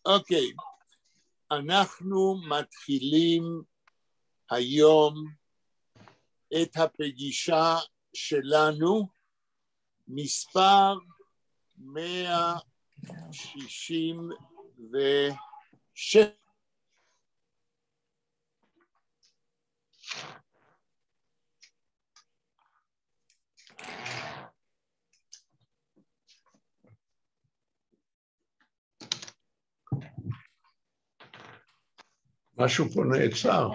אוקיי. אנחנו מתחילים היום את הפגישה שלנו, מספר 166. משהו פה נעצר.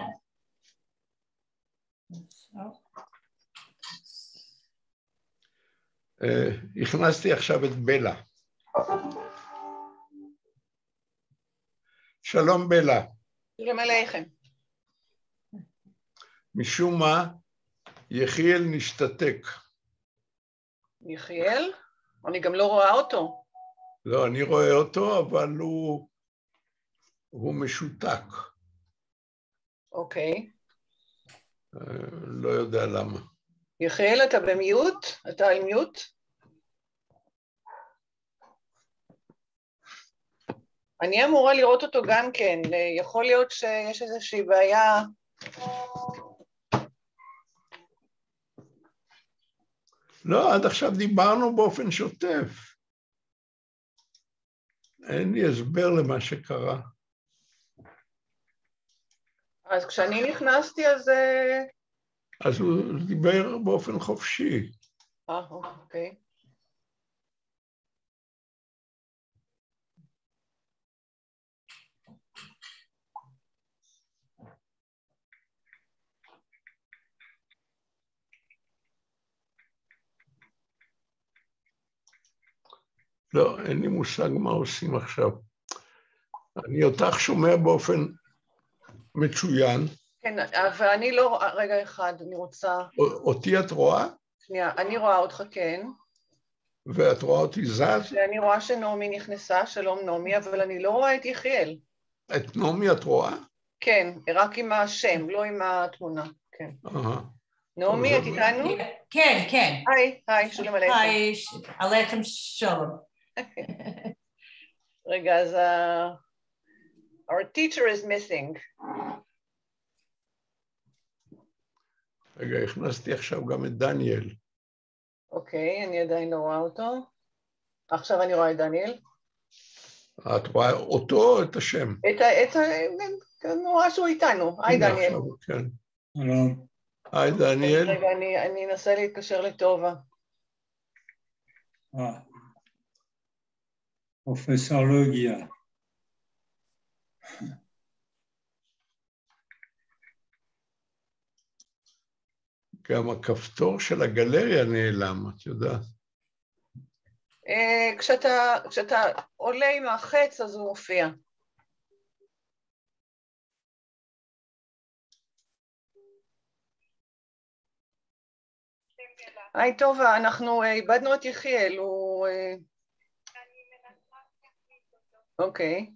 הכנסתי עכשיו את בלה. שלום בלה. שלום עליכם. משום מה, יחיאל נשתתק. יחיאל? אני גם לא רואה אותו. לא, אני רואה אותו, אבל הוא משותק. אוקיי. לא יודע למה. יחיאל, אתה במיוט? אתה על מיוט? אני אמורה לראות אותו גם כן. יכול להיות שיש איזושהי בעיה. לא, עד עכשיו דיברנו באופן שוטף. אין לי הסבר למה שקרה. אז כשאני נכנסתי, אז הוא דיבר באופן חופשי. אוקיי. לא, אין לי מושג מה עושים עכשיו. אני אותך שומע באופן מצוין. כן, אבל אני לא... רגע אחד, אני רוצה... אותי את רואה? שנייה, אני רואה אותך, כן. ואת רואה אותי זז? אני רואה שנעמי נכנסה, שלום נעמי, אבל אני לא רואה את יחיאל. את נעמי את רואה? כן, רק עם השם, לא עם התמונה, כן. נעמי, את איתנו? כן, כן. היי, שלום עליכם. היי, עליכם שלום. רגע, אז... Our teacher is missing. רגע, הכנסתי עכשיו גם את דניאל. אוקיי, אני עדיין לא רואה אותו. עכשיו אני רואה את דניאל. את רואה אותו או את השם? אני רואה שהוא איתנו. היי דניאל. כן. היי דניאל. רגע, אני אנסה להתקשר לטובה. פרופסור לא הגיע. גם הכפתור של הגלריה נעלם, את יודעת. כשאתה עולה עם החץ, אז הוא מופיע. היי טובה, אנחנו איבדנו את יחיאל, הוא... אוקיי.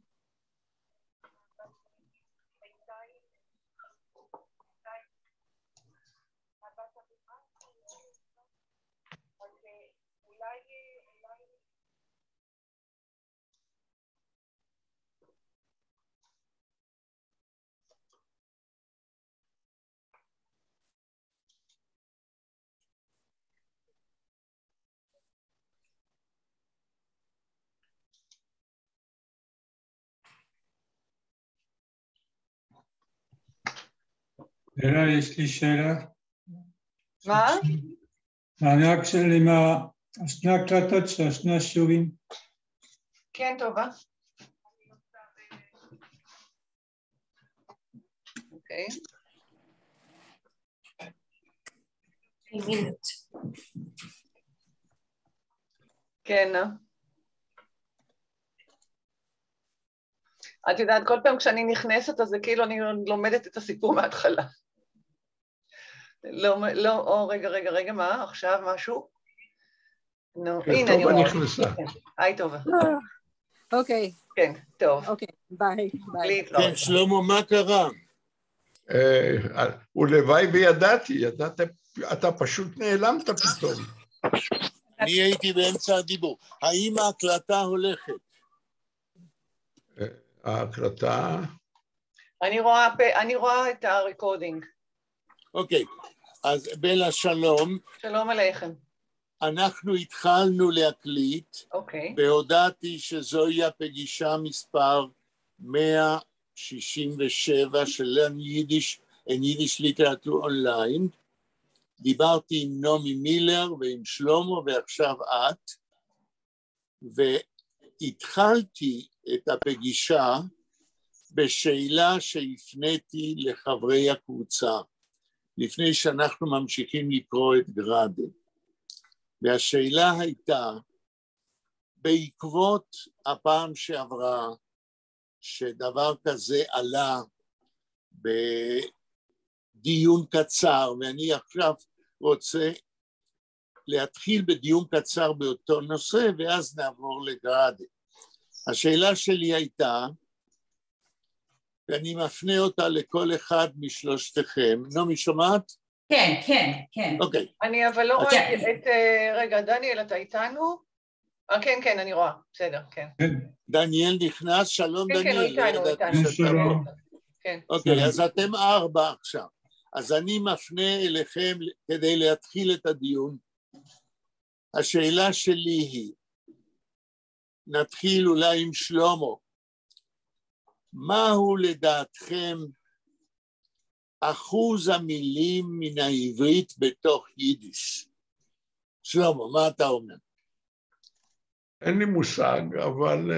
יש לי שאלה. מה? אני רק שואל עם שני הקלטות של שני השיעורים. כן, טובה. אוקיי. כן, את יודעת, כל פעם כשאני נכנסת, אז זה כאילו אני לומדת את הסיפור מההתחלה. לא, רגע, מה? עכשיו משהו? הנה, אני רואה. נכנסה. היי, טובה. אוקיי. כן, טוב. אוקיי, ביי. כן, שלמה, מה קרה? ולוואי וידעתי, אתה פשוט נעלמת פתאום. אני הייתי באמצע הדיבור. האם ההקלטה הולכת? ההקלטה... אני רואה את הריקורדינג. אוקיי, אז בלה שלום. שלום עליכם. אנחנו התחלנו להקליט, והודעתי שזוהי הפגישה מספר 167 של יידיש ליטרטור אונליין. דיברתי עם נעמי מילר ועם שלמה ועכשיו את, והתחלתי את הפגישה בשאלה שהפניתי לחברי הקבוצה, לפני שאנחנו ממשיכים לקרוא את גראדה. והשאלה הייתה, בעקבות הפעם שעברה, שדבר כזה עלה בדיון קצר, ואני עכשיו רוצה להתחיל בדיון קצר באותו נושא, ואז נעבור לגראדה. השאלה שלי הייתה, ואני מפנה אותה לכל אחד משלושתכם. נעמי, שומעת? כן, כן, כן. אוקיי. אני אבל לא רואה את... רגע, דניאל, אתה איתנו? כן, כן, אני רואה. בסדר, כן. דניאל נכנס, שלום דניאל. כן, כן, הוא איתנו. שלום. אוקיי, אז אתם 4 עכשיו. אז אני מפנה אליכם כדי להתחיל את הדיון. השאלה שלי היא, נתחיל אולי עם שלמה. מהו לדעתכם אחוז המילים מן העברית בתוך יידיש? שלמה, מה אתה אומר? אין לי מושג, אבל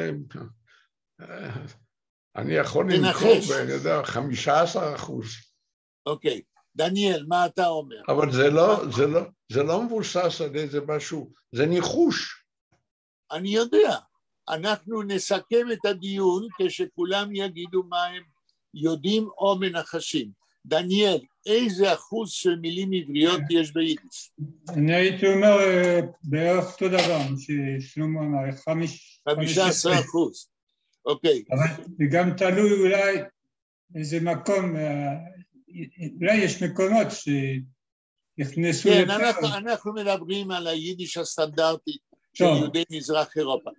אני יכול לנקוב, אני יודע, 15%. אוקיי. דניאל, מה אתה אומר? אבל זה לא מבוסס על איזה משהו, זה ניחוש. אני יודע. אנחנו נסכם את הדיון כשכולם יגידו מה הם יודעים או מנחשים. דניאל, איזה אחוז של מילים עבריות יש ביידיש? אני הייתי אומר בערך אותו דבר, ששלמה אמר, 15%. אוקיי. אבל גם תלוי אולי איזה מקום, אולי יש מקומות שנכנסו כן, אנחנו מדברים על היידיש הסטנדרטית של יהודי מזרח אירופה.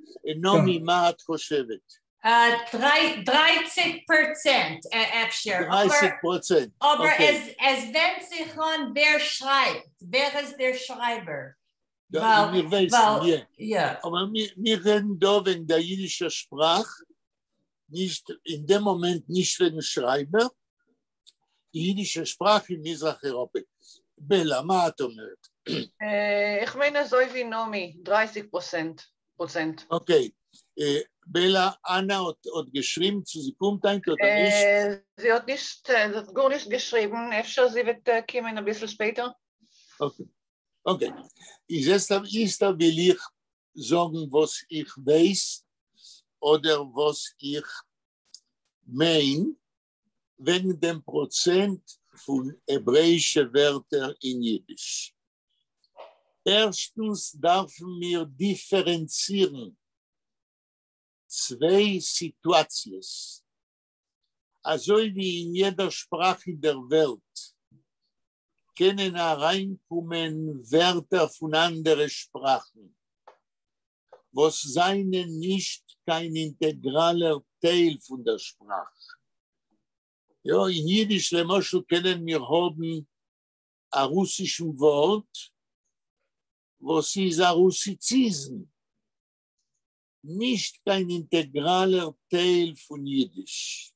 נעמי, מה את חושבת? 30% אפשר. 30%. Aber es wenn sich an wer schreibt, wer ist der Schreiber? Ja. Aber wir reden da wegen der jüdischen Sprache, nicht in dem Moment nicht wegen Schreiber, die jüdische Sprache in Mizrach-Europa. Bella, מה את אומרת? Ich meine, so wie Nomi, 30%. Okay. Bella, Anna hat geschrieben, zu sie kommt eigentlich oder nicht? Sie hat nicht, das gar nicht geschrieben. Efter sie wird kommen ein bisschen später. Okay. Okay. Ist will ich sagen, was ich weiß oder was ich mein, wegen dem Prozent von hebräischen Wörtern in Jiddisch. Erstens dürfen wir differenzieren zwei Situations. Also wie in jeder Sprache der Welt können hereinkommen Wörter von anderen Sprachen, was seien nicht kein integraler Teil von der Sprache. Ja, in Jiddisch lemaschel können wir haben ein russisches Wort, was ist ein Russizism. Nicht kein integraler Teil von Jiddisch.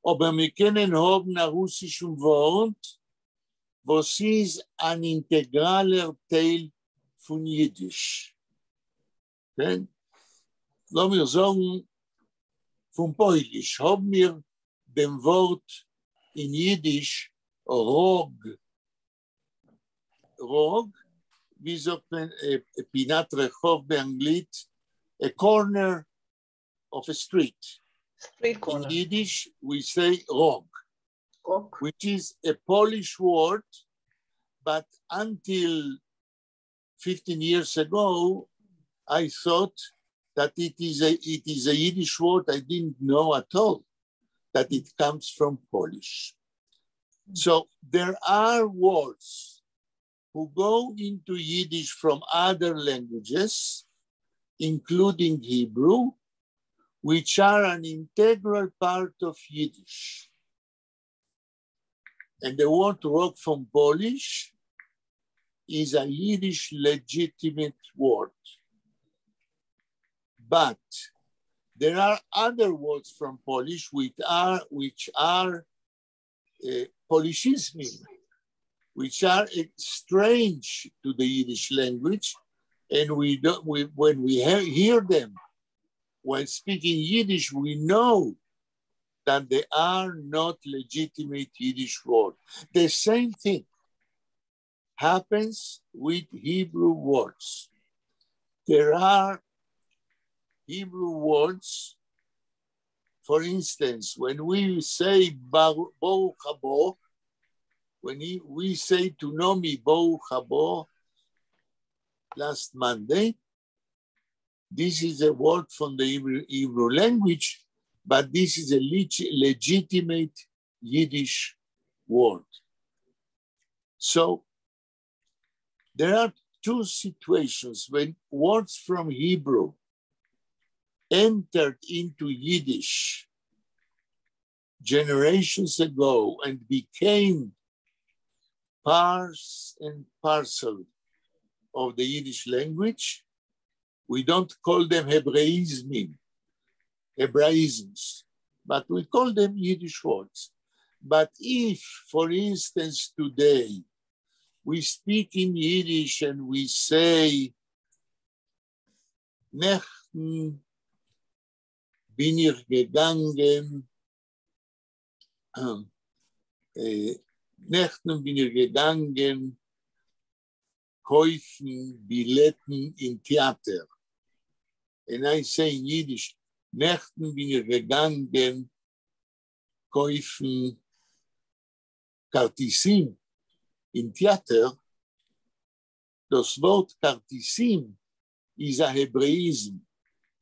Aber wir können haben ein russisches Wort, was ist ein integraler Teil von Jiddisch. Okay? Lassen wir sagen, von Polisch haben wir dem Wort in Jiddisch Rog. Rog, wie sagt man, פינת רחוב באנגלית, a corner of a street. Street corner. In Yiddish, we say rog, which is a Polish word, but until 15 years ago, I thought that it is a Yiddish word. I didn't know at all that it comes from Polish. So there are words who go into Yiddish from other languages, including Hebrew, which are an integral part of Yiddish. And the word rock from Polish is a Yiddish legitimate word. But there are other words from Polish which are Polishism, which are strange to the Yiddish language, and when we hear them while speaking Yiddish, we know that they are not legitimate Yiddish words. The same thing happens with Hebrew words. There are Hebrew words, for instance, when we say Baruch Habo, when we say to Nomi Baruch Habo last Monday, this is a word from the Hebrew language, but this is a legitimate Yiddish word. So there are two situations when words from Hebrew entered into Yiddish generations ago and became part and parcel of the Yiddish language. We don't call them Hebraisms, but we call them Yiddish words. But if, for instance, today we speak in Yiddish and we say, Nechten bin ich gegangen, Nächten bin ich gegangen, kaufen Billetten in Theater. And I say in Yiddish, Nächten bin ich gegangen, kaufen Kartisim in Theater. Das Wort Kartisim ist ein Hebräism,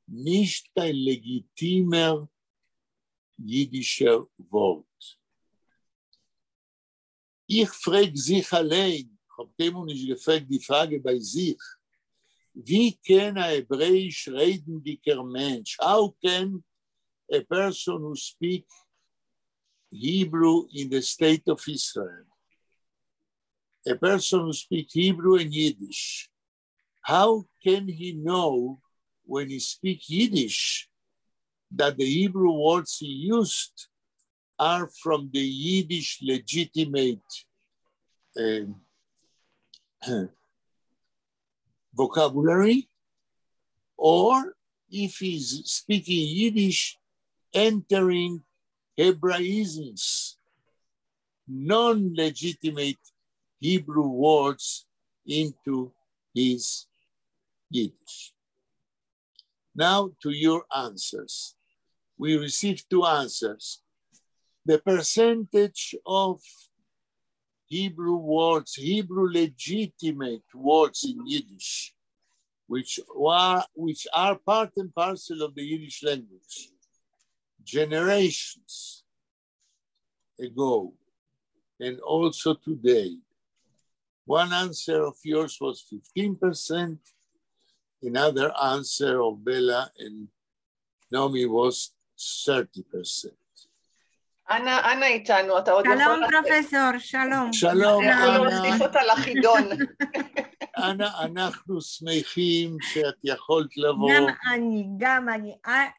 nicht kein legitimer jiddischer Wort. Ich frage sich allein, habe dem nicht gefragt, die Frage bei sich, wie kann ein hebräisch redendiger Mensch, how can a person who speaks Hebrew in the state of Israel, a person who speaks Hebrew and Yiddish, how can he know when he speaks Yiddish that the Hebrew words he used are from the Yiddish legitimate vocabulary, or if he's speaking Yiddish, entering Hebraisms, non-legitimate Hebrew words into his Yiddish. Now to your answers. We received two answers. The percentage of Hebrew words, Hebrew legitimate words in Yiddish, which are part and parcel of the Yiddish language, generations ago, and also today. One answer of yours was 15%. Another answer of Bella and Naomi was 30%. אנה איתנו, אתה עוד יכול... שלום פרופסור, שלום. שלום, אנה. להוסיף אותה לחידון. אנה, אנחנו שמחים שאת יכולת לבוא. גם אני.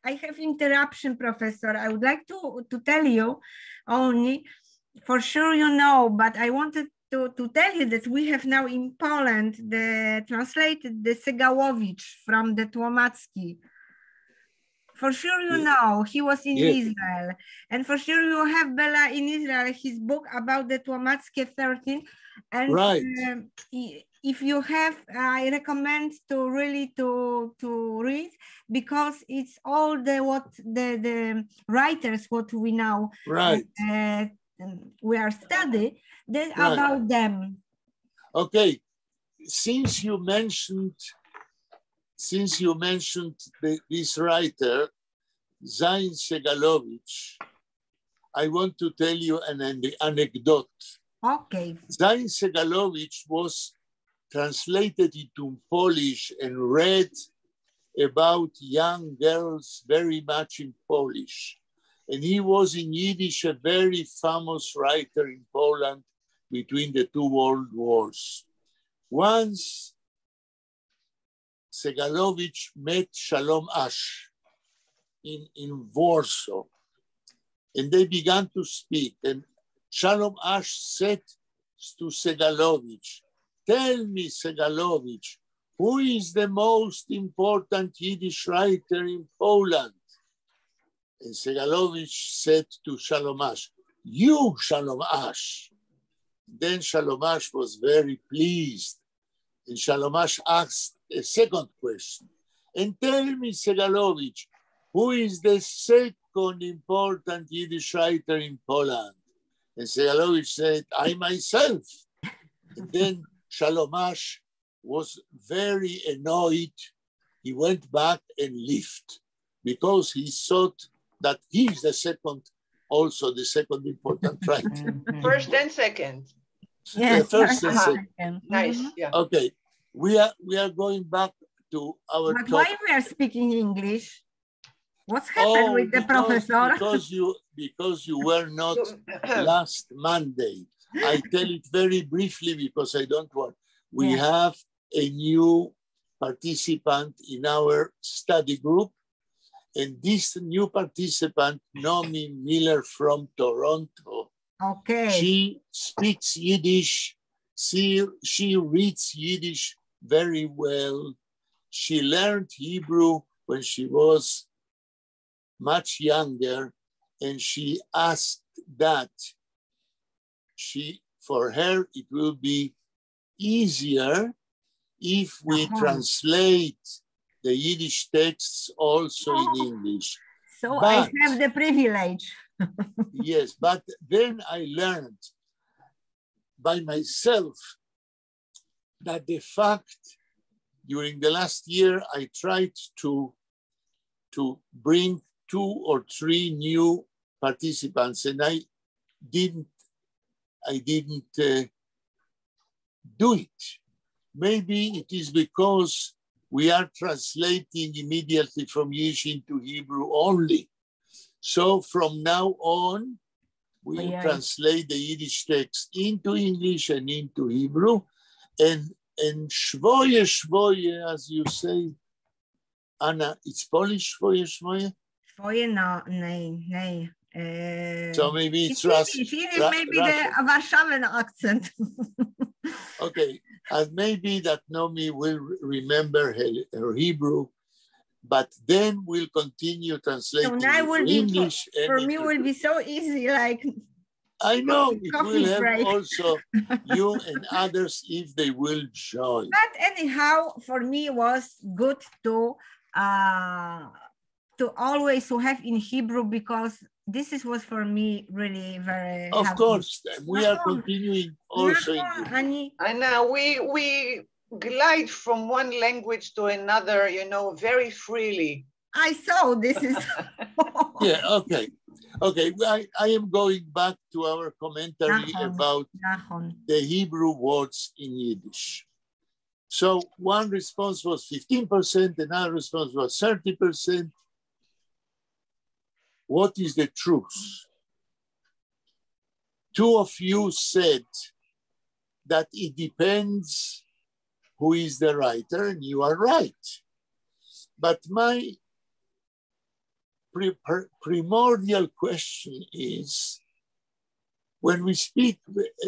I have interruption, Professor. I would like to tell you only, for sure you know, but I wanted to tell you that we have now in Poland translated the Segałowicz from the Tłomacki. For sure you know, he was in Israel. And for sure you have, Bella, in Israel, his book about the Tłomackie 13. And right. If you have, I recommend to really to read, because it's all the writers what we now we are studying about them. Okay, since you mentioned this writer, Zain Segałowicz, I want to tell you an anecdote. Okay. Zain Segałowicz was translated into Polish and read about young girls very much in Polish. And he was in Yiddish a very famous writer in Poland between the two world wars. Once Segalowicz met Shalom Asch in Warsaw, and they began to speak. And Shalom Asch said to Segalowicz, "Tell me, Segalowicz, who is the most important Yiddish writer in Poland?" And Segalowicz said to Shalom Asch, "You, Shalom Asch." Then Shalom Asch was very pleased. And Shalom Asch asked a second question. "And tell me, Segalowicz, who is the second important Yiddish writer in Poland?" And Segalowicz said, "I myself." And then Shalom Asch was very annoyed. He went back and left because he thought that he is the second, also the second important writer. First and second. Yes, First and second. Nice, yeah. Okay, we are going back to our But topic. why we are speaking English? What's happened with the professor? Because you were not last Monday. I tell it very briefly because I don't want. We have a new participant in our study group. And this new participant, Nomi Miller from Toronto. Okay. She speaks Yiddish. She reads Yiddish very well. She learned Hebrew when she was much younger, and she asked that for her it will be easier if we translate the Yiddish texts also in English. So I have the privilege. Yes, but then I learned by myself that the fact during the last year I tried to bring 2 or 3 new participants, and I didn't do it. Maybe it is because we are translating immediately from Yiddish into Hebrew only. So from now on, we will translate the Yiddish text into English and into Hebrew. And shvoye, shvoye, as you say, Anna, it's Polish, shvoye, shvoye? Shvoye, no, nay. So maybe it's Russian. Maybe the Warszawan accent. Okay, and maybe that Nomi will remember her Hebrew, but then we'll continue translating to English. For me, it will be so easy, like. I know it will help also you and others if they will join. But anyhow, for me, it was good to always to have in Hebrew, because this was for me really very Of helpful. course, we are continuing also in Hebrew. And now we glide from one language to another, very freely. I saw this is. Yeah, okay. Okay, I am going back to our commentary about the Hebrew words in Yiddish. So one response was 15%, another response was 30%. What is the truth? 2 of you said that it depends who is the writer, and you are right. But my primordial question is, when we speak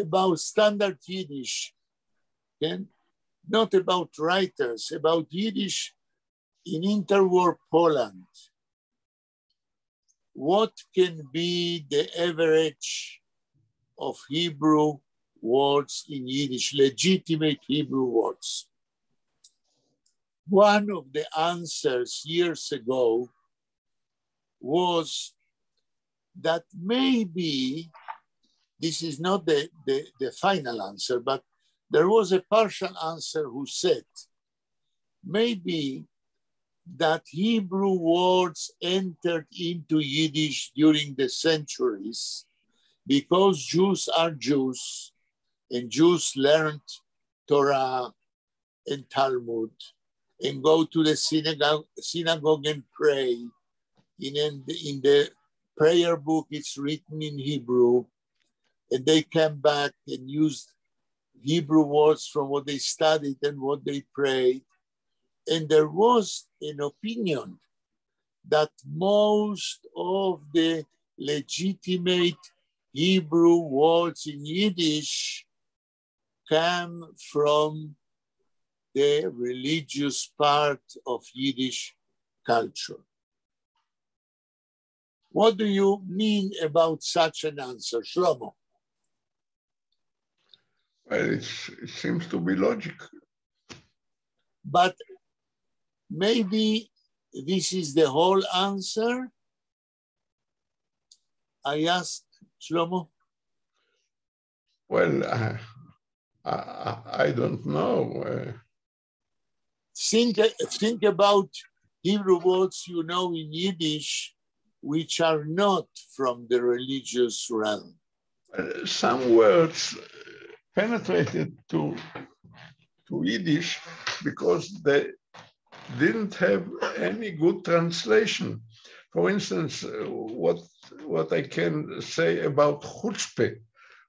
about standard Yiddish, not about writers, about Yiddish in interwar Poland, what can be the average of Hebrew words in Yiddish, legitimate Hebrew words? One of the answers years ago was that maybe, this is not the final answer, but there was a partial answer who said, maybe that Hebrew words entered into Yiddish during the centuries because Jews are Jews and Jews learned Torah and Talmud and go to the synagogue and pray. In the prayer book, it's written in Hebrew, and they came back and used Hebrew words from what they studied and what they prayed. And there was an opinion that most of the legitimate Hebrew words in Yiddish come from the religious part of Yiddish culture. What do you mean about such an answer, Shlomo? Well, it seems to be logical. But maybe this is the whole answer? I asked Shlomo. Well, I don't know. Think about Hebrew words you know in Yiddish, which are not from the religious realm. Some words penetrated to Yiddish because they didn't have any good translation. For instance, what I can say about chutzpah.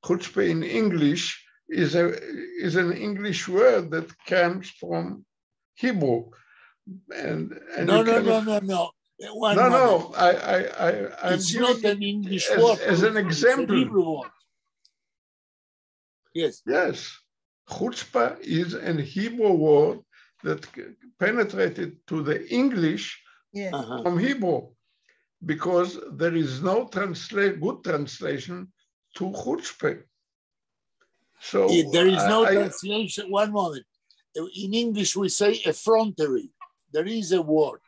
Chutzpah in English is an English word that comes from Hebrew. And No. I'm it's not an English word. As an example. It's a Hebrew word. Yes. Yes. Chutzpah is a Hebrew word that penetrated to the English from Hebrew because there is no good translation to chutzpah. So there is no translation. One moment. In English, we say effrontery. There is a word.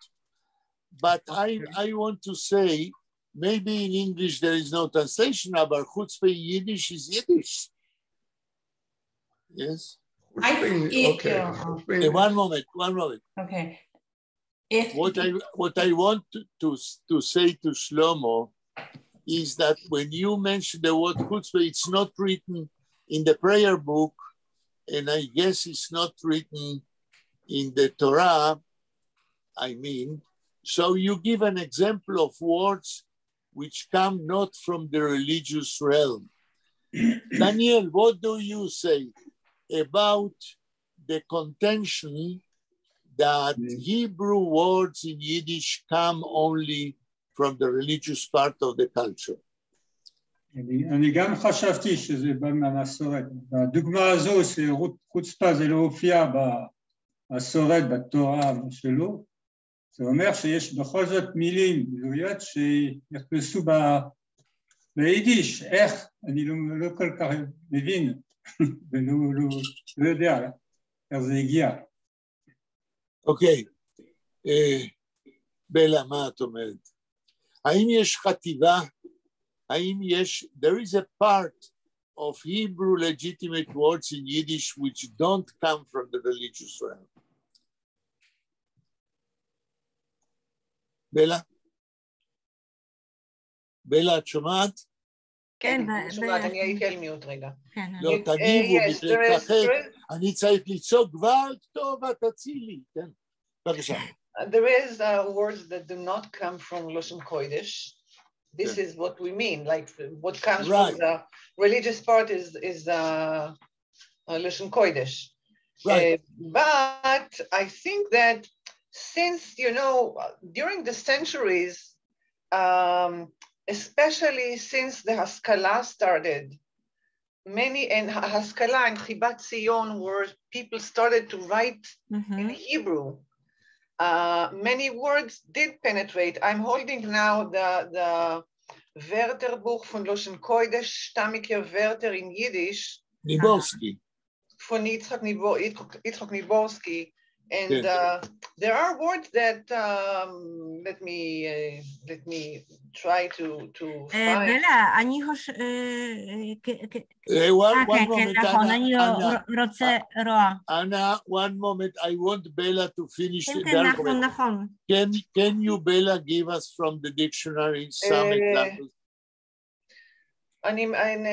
But I want to say, maybe in English there is no translation, but chutzpah in Yiddish is Yiddish. Yes? Okay. One moment. Okay. What I want to say to Shlomo is that when you mention the word chutzpah, it's not written in the prayer book, and I guess it's not written in the Torah, so you give an example of words which come not from the religious realm. Daniel, what do you say about the contention that Hebrew words in Yiddish come only from the religious part of the culture? אני גם חשבתי שזה בא מהמסורת. הדוגמה הזו שחוצפה זה לא הופיע במסורת, בתורה שלו, זה אומר שיש בכל זאת מילים גלויות שנכנסו ביידיש. איך? אני לא כל כך מבין ולא יודע איך זה הגיע. אוקיי. בלה, מה את אומרת? האם יש חטיבה? There is a part of Hebrew legitimate words in Yiddish which don't come from the religious realm. בלה, את שומעת? כן, אני שומעת, אני הייתי על מיוט רגע. לא, תגיבו, אני צריך לצעוק כבר טוב, תצילי, כן? בבקשה. There is words that do not come from Lashon Kodesh. This is what we mean, like what comes from the religious part is Lashon Kodesh. Right. But I think that since, during the centuries, especially since the Haskalah started, and Haskalah and Chibat Zion were people started to write in Hebrew. Many words did penetrate. I'm holding now the Wörterbuch von Lashon Kodesh, Stammiger Wörter in Yiddish. Niborski. Von Yitzchak Niborski. And there are words that let me try to find. Bela, אני Anna, one moment. I want Bella to finish the argument. Can you, Bella, give us from the dictionary some examples? אני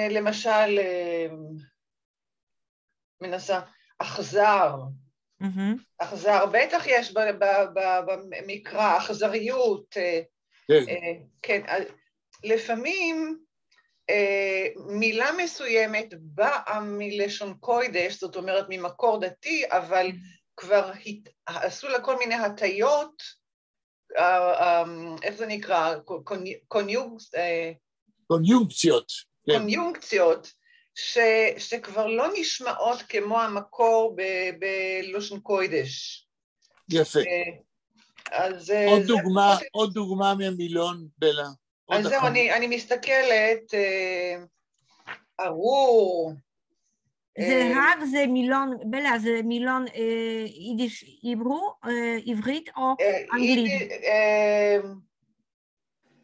למשל מנסה, אכזר. אכזר, בטח יש במקרא, אכזריות. כן, לפעמים מילה מסוימת באה מלשון קודש, זאת אומרת ממקור דתי, אבל כבר עשו לה כל מיני הטיות, איך זה נקרא? קוניונקציות, שכבר לא נשמעות כמו המקור בלשון קודש. יפה. עוד דוגמה מהמילון, בלה. אז זהו, אני מסתכלת, ארור. זה רק, זה מילון, בלה, זה מילון יידיש עברו, עברית או אנגלית?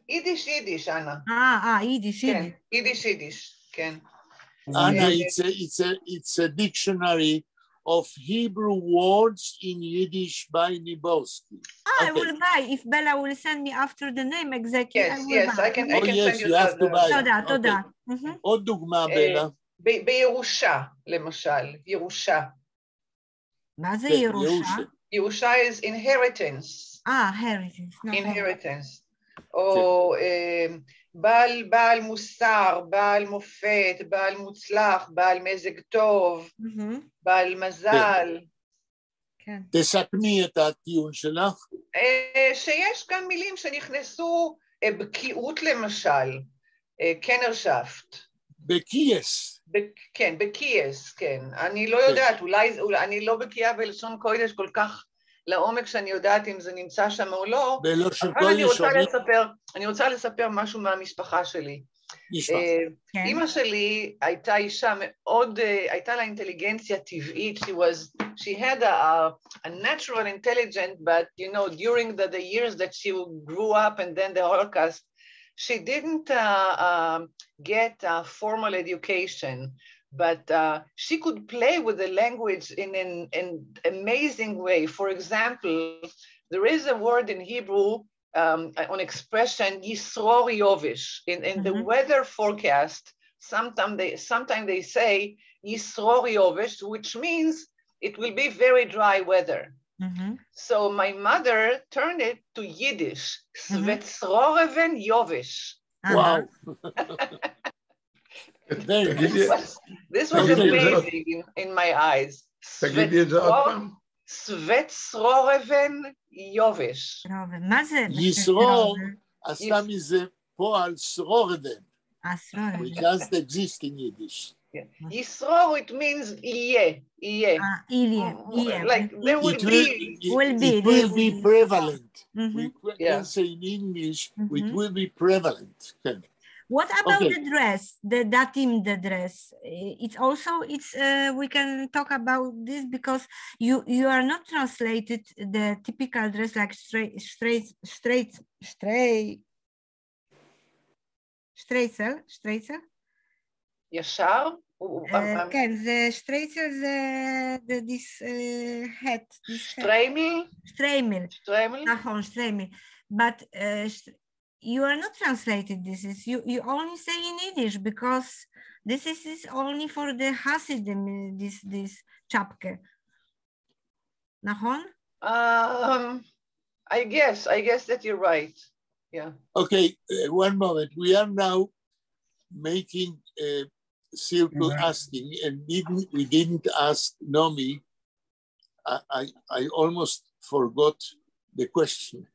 יידיש, אנה. יידיש. יידיש, כן. Anna, it's a dictionary of Hebrew words in Yiddish by Nibosky. I will buy. If Bella will send me after the name exactly, I will buy. I can send you have to buy. תודה. עוד דוגמה, בלה. בירושה, למשל, ירושה. מה זה ירושה? ירושה is inheritance. inheritance. או בעל מוסר, בעל מופת, בעל מוצלח, בעל מזג טוב, בעל מזל. תסכמי את הטיעון שלך. שיש גם מילים שנכנסו בקיאות למשל, קנרשפט. בקייס. כן, בקייס, כן. אני לא יודעת, אולי אני לא בקיאה בלשון קודש כל כך לעומק שאני יודעת אם זה נמצא שם או לא, אבל אני רוצה לספר משהו מהמשפחה שלי. אמא שלי הייתה אישה מאוד, הייתה לה אינטליגנציה טבעית, she had a natural intelligence, but you know, during the years that she grew up and then the Holocaust, she didn't get a formal education, but she could play with the language in an amazing way. For example, there is a word in Hebrew on expression, Yisror Yovish. In the weather forecast, sometimes they say Yisror Yovish, which means it will be very dry weather. So my mother turned it to Yiddish, Svetzroreven Yovish. Wow. This was amazing in my eyes. Svetzroreven Yovish. מה זה? ישרור עשתה מזה פועל סרורבן. Which doesn't exist in Yiddish. Yisror, it means Iye. Like there will be prevalent. We can say in English, it will be prevalent. What about the dress, the datim, the dress? It's also, we can talk about this because you are not translated the typical dress like שטרייצל? ישר? כן, זה שטרייצל זה this hat. שטריימל. נכון, שטריימל. But you are not translated this. You only say in Yiddish because this is only for the Hasidim, this chapke. נכון? I guess that you're right. Yeah. Okay, one moment. We are now making a circle asking, and we didn't ask Nomi. I almost forgot the question.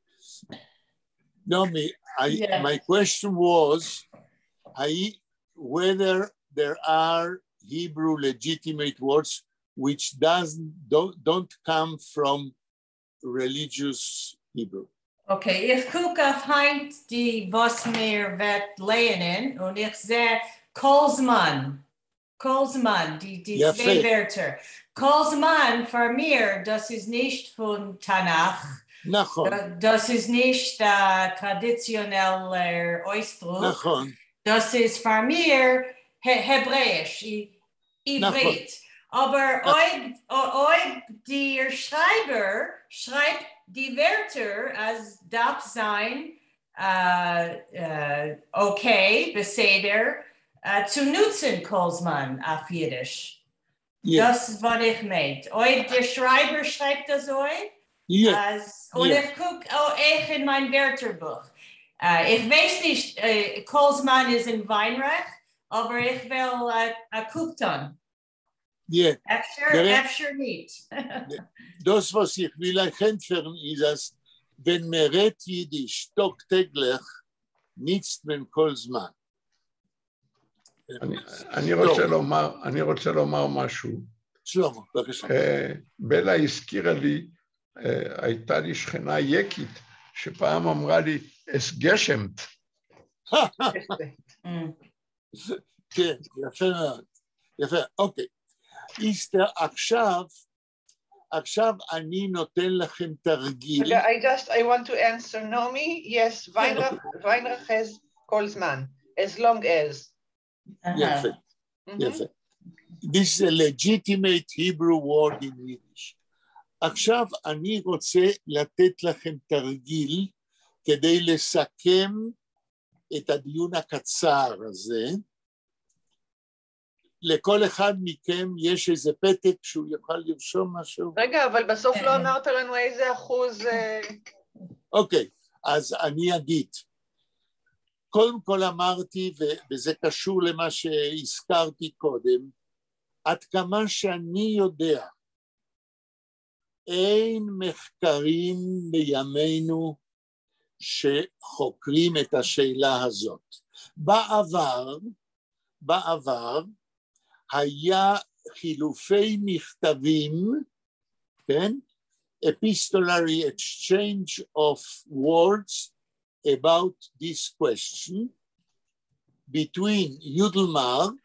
Nomi, my question was whether there are Hebrew legitimate words which don't come from religious Hebrew. Okay, ich gucke auf Heint, die was mir wird lernen, und ich sehe Kolzman, die zwei Wörter. Kolzman, für mir, das ist nicht von Tanach, das ist nicht traditioneller Ausdruck, das ist für mir Hebräisch, Ivrit. Aber ob der Schreiber schreibt die Wörter als darf sein, okay, beseder, zu nutzen, Kolzman auf Jiddisch. Das ist, was ich meint. Der Schreiber schreibt das euch. Und ich gucke auch in mein Wörterbuch. Ich weiß nicht, Kolzman ist in Weinrecht, aber ich will gucken dann. Efter nicht. Das, was ich will euch entfernen, ist, dass wenn man redet Jiddisch tagtäglich, nützt man Kolzman. אני רוצה לומר משהו. שלמה, בבקשה. בלה הזכירה לי, הייתה לי שכנה יקית, שפעם אמרה לי, אס גשמת. כן, יפה מאוד. יפה, אוקיי. עכשיו אני נותן לכם תרגיל. I want to answer Nomi. Yes, Weinreich has Kolzman, as long as. יפה, יפה. This is a legitimate Hebrew word in Yiddish. עכשיו אני רוצה לתת לכם תרגיל כדי לסכם את הדיון הקצר הזה. לכל אחד מכם יש איזה פתק שהוא יוכל לרשום משהו? רגע, אבל בסוף לא אמרת לנו איזה אחוז... אוקיי, אז אני אגיד. קודם כל אמרתי, וזה קשור למה שהזכרתי קודם, עד כמה שאני יודע, אין מחקרים בימינו שחוקרים את השאלה הזאת. בעבר היה חילופי מכתבים, כן? Epistolary exchange of words about this question between Yudelmark,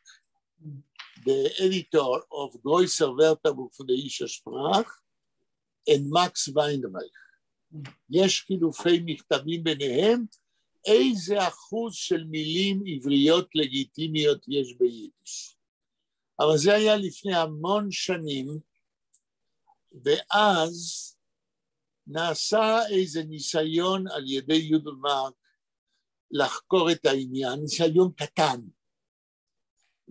the editor of Größer Wörterbuch für die Ische Sprach, and Max Weinreich. יש חילופי מכתבים ביניהם, איזה אחוז של מילים עבריות לגיטימיות יש ביידיש. אבל זה היה לפני המון שנים, ואז נעשה איזה ניסיון על ידי יודלמרק לחקור את העניין, ניסיון קטן.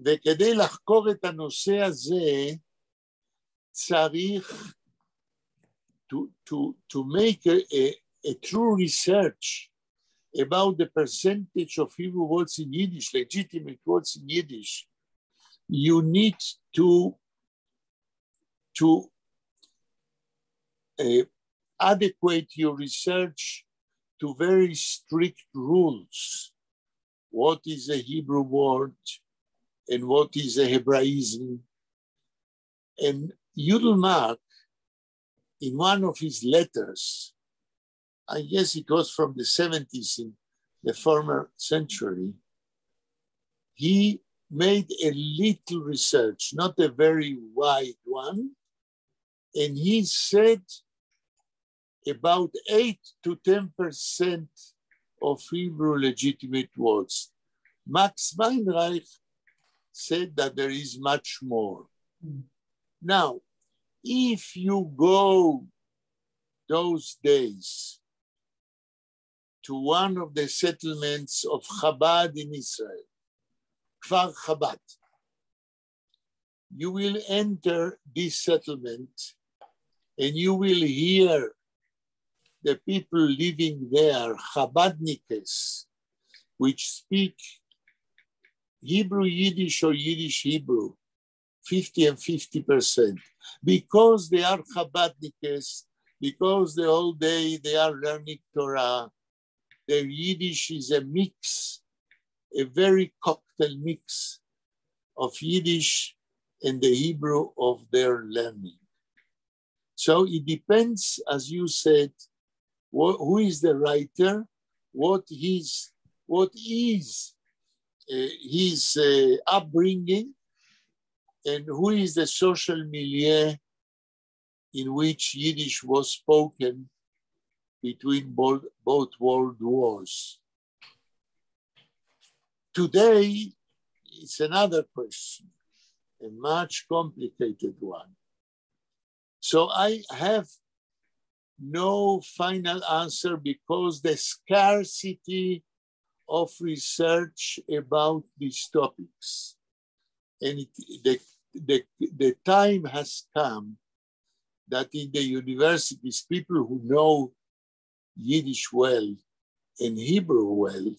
וכדי לחקור את הנושא הזה, צריך to make a true research about the percentage of Hebrew words in Yiddish, legitimate words in Yiddish. You need to adequate your research to very strict rules. What is a Hebrew word and what is a Hebraism? And Yudelmark, in one of his letters, I guess it was from the 70s in the former century, he made a little research, not a very wide one, and he said about 8 to 10% of Hebrew legitimate words. Max Weinreich said that there is much more. Now, if you go those days to one of the settlements of Chabad in Israel, Kfar Chabad, you will enter this settlement and you will hear the people living there, Chabadnikes, which speak Hebrew Yiddish or Yiddish Hebrew, 50 and 50%. Because they are Chabadnikes, because the whole day they are learning Torah, their Yiddish is a mix, a very cocktail mix of Yiddish and the Hebrew of their learning. So it depends, as you said, who is the writer, what is his upbringing, and who is the social milieu in which Yiddish was spoken between both world wars. Today, it's another question, a much complicated one. So I have no final answer because the scarcity of research about these topics and the the time has come that in the universities, people who know Yiddish well and Hebrew well,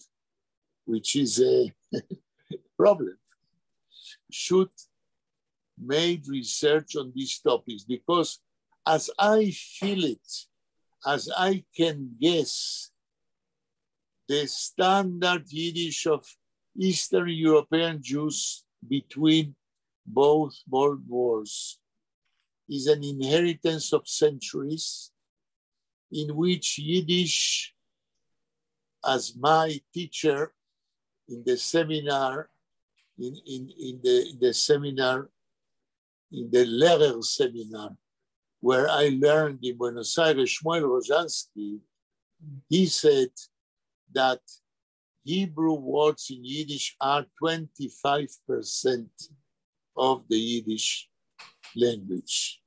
which is a problem, should make research on these topics, because as I feel it, as I can guess, the standard Yiddish of Eastern European Jews between both world wars is an inheritance of centuries in which Yiddish, as my teacher in the seminar, in the seminar, in the Lehrer seminar, where I learned in Buenos Aires, Shmuel Rozhansky, he said that Hebrew words in Yiddish are 25% of the Yiddish language.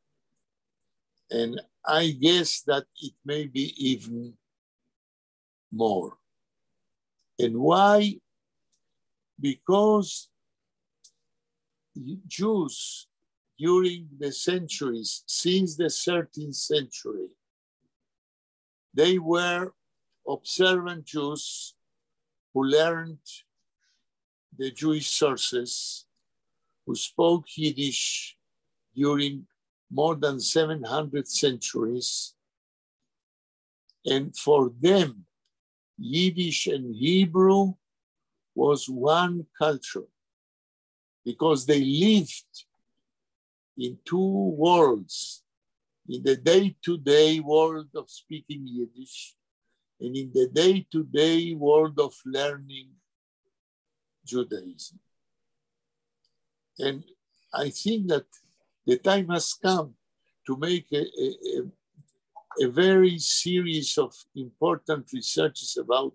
And I guess that it may be even more. And why? Because Jews during the centuries, since the 13th century, they were observant Jews who learned the Jewish sources, who spoke Yiddish during more than 700 centuries. And for them, Yiddish and Hebrew was one culture, because they lived in two worlds, in the day-to-day world of speaking Yiddish and in the day-to-day world of learning Judaism. And I think that the time has come to make a very series of important researches about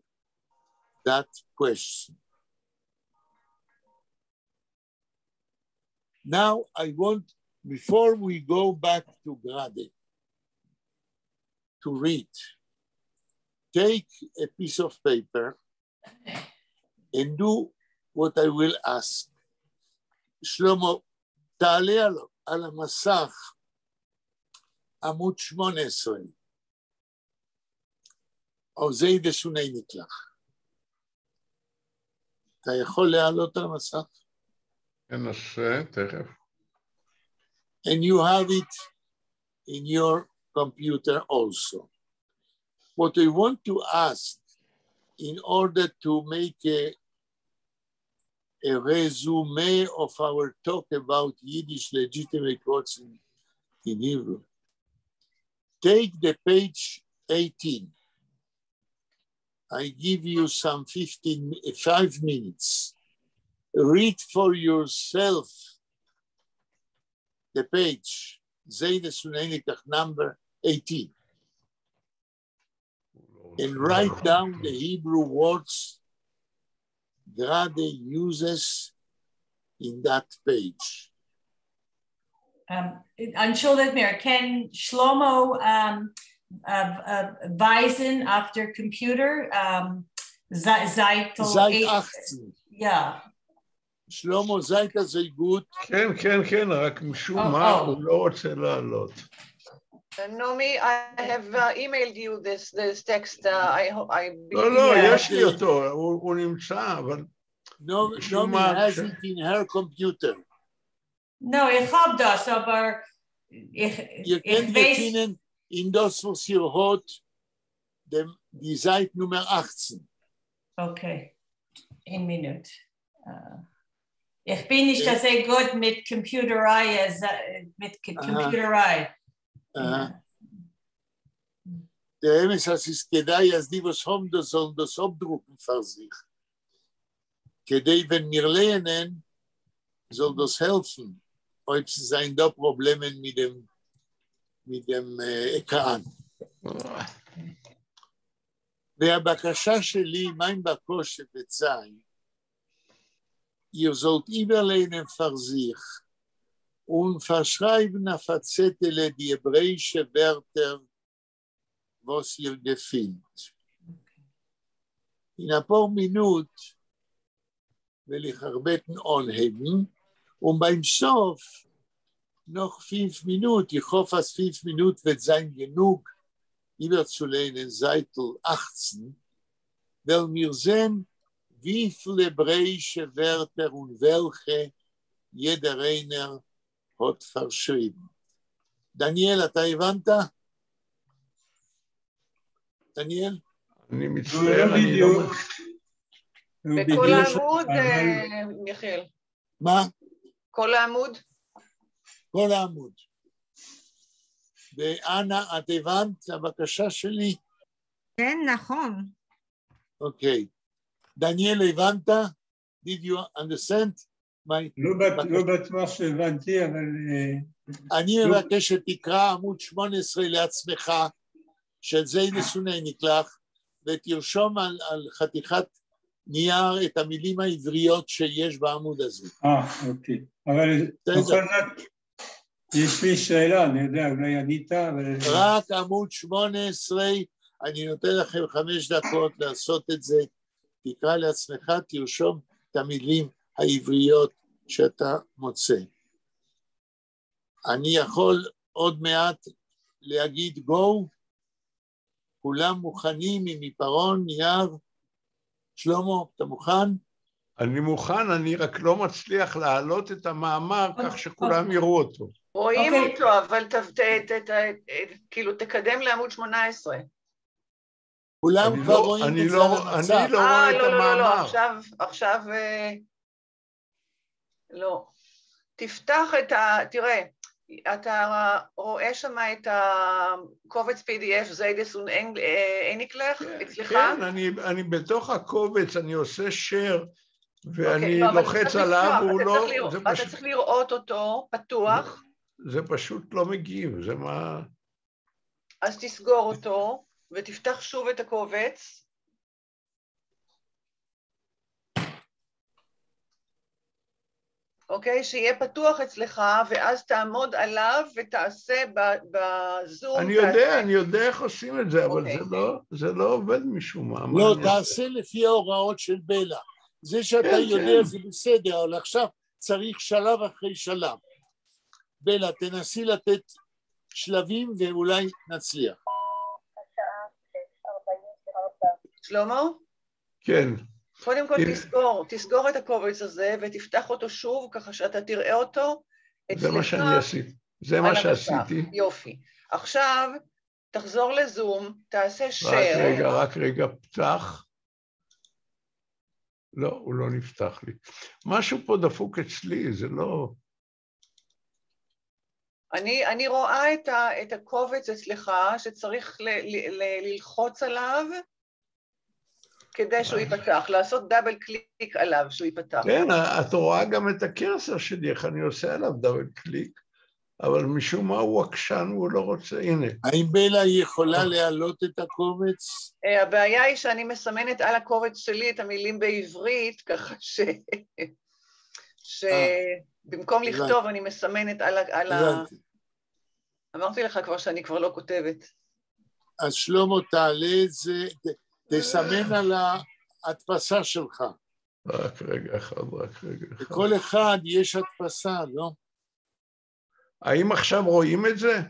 that question. Now I want, before we go back to Grade, to read, take a piece of paper and do what I will ask. Shlomo, תעלה על המסך עמוד 18. או זה ידשוני נקלח. אתה יכול להעלות על המסך? ננסה, תכף. And you have it in your computer also. What I want to ask, in order to make a resume of our talk about Yiddish legitimate words in Hebrew, take the page 18. I give you some 5 minutes. Read for yourself the page, Zayde Sunenikach, number 18. And write down the Hebrew words Grade uses in that page. Entschuldigung, can Shlomo weisen after computer? Seit 18. Yeah. שלמה, זית זה good. כן, כן, כן, רק משום מה הוא לא רוצה לעלות. Nomi, I have emailed you this text. I לא, לא, יש לי אותו, הוא נמצא, אבל... Nomi has it in her computer. No, ich hab das, aber Ihr könnt finden in das, was ihr hört, die Seite Nummer 18. Okay, 1 Minute. Ich bin nicht sehr gut mit Computerei, Der Emes, es ist כדאי, אז die, was haben das, sollen das abdrucken für sich. כדי, wenn wir lernen, soll das helfen. Ob es sein da Probleme mit dem Ekran. והבקשה שלי, mein בקושי בצה"ל, ihr sollt überlehnen für sich und verschreiben auf der Zettel die hebräische Wörter, was ihr gefindet. In ein paar Minuten will ich arbeiten anheben Und beim Sof noch 5 Minuten, ich hoffe, dass 5 Minuten wird sein genug, überzulehnen, Seite 18, weil wir sehen, wie viele hebräische Wörter und welche jeder einer hat verschrieben. דניאל, אתה הבנת? דניאל? אני מצטער, אני לא... בכל העמוד, מיכאל. מה? כל העמוד? כל העמוד. ואנה, את הבנת הבקשה שלי? כן, נכון. אוקיי. דניאל, הבנת? Did you understand? לא בטוח שהבנתי, אבל... אני מבקש שתקרא עמוד 18 לעצמך, של זיידה סונניק לך, ותרשום על חתיכת נייר את המילים העבריות שיש בעמוד הזה. אוקיי. אבל בכל זאת, יש לי שאלה, אני יודע, אולי ענית, אבל... רק עמוד 18, אני נותן לכם 5 דקות לעשות את זה, תקרא לעצמך, תרשום את המילים העבריות שאתה מוצא. אני יכול עוד מעט להגיד גו, כולם מוכנים עם עיפרון, נייר. שלמה, אתה מוכן? אני מוכן, אני רק לא מצליח להעלות את המאמר כך שכולם יראו אותו. רואים אותו, אבל כאילו תקדם לעמוד 18. כולם כבר רואים את זה על המצב. אני לא רואה את המאמר. עכשיו, לא. תפתח את תראה, אתה רואה שם את הקובץ PDF זיידס איניקלך אצלך? כן, אני בתוך הקובץ, אני עושה share, ואני לוחץ עליו, והוא לא... אתה צריך לראות אותו פתוח. זה פשוט לא מגיב, זה מה... אז תסגור אותו, ותפתח שוב את הקובץ. אוקיי, שיהיה פתוח אצלך, ואז תעמוד עליו ותעשה בזום. אני יודע איך עושים את זה, אבל זה לא עובד משום מה. לא, תעשה לפי ההוראות של בלה. זה שאתה יודע זה בסדר, אבל עכשיו צריך שלב אחרי שלב. בלה, תנסי לתת שלבים ואולי נצליח. שלמה? כן. קודם כל תסגור את הקובץ הזה ותפתח אותו שוב, ככה שאתה תראה אותו. זה מה שאני עשיתי. זה מה שעשיתי. יופי. עכשיו תחזור לזום, תעשה share. רק רגע, פתח. לא, הוא לא נפתח לי. משהו פה דפוק אצלי, זה לא... אני רואה את הקובץ אצלך שצריך ללחוץ עליו, כדי שהוא ייפתח, לעשות דאבל קליק עליו שהוא ייפתח. כן, את רואה גם את הקרסר שלי, איך אני עושה עליו דאבל קליק, אבל משום מה הוא עקשן, הוא לא רוצה, הנה. האם בלה יכולה להעלות את הקובץ? הבעיה היא שאני מסמנת על הקובץ שלי את המילים בעברית, ככה שבמקום לכתוב אני מסמנת על ה... אמרתי לך כבר שאני כבר לא כותבת. אז שלמה תעלה את זה, תסמן על ההדפסה שלך. רק רגע אחד. לכל אחד יש הדפסה, לא? האם עכשיו רואים את זה?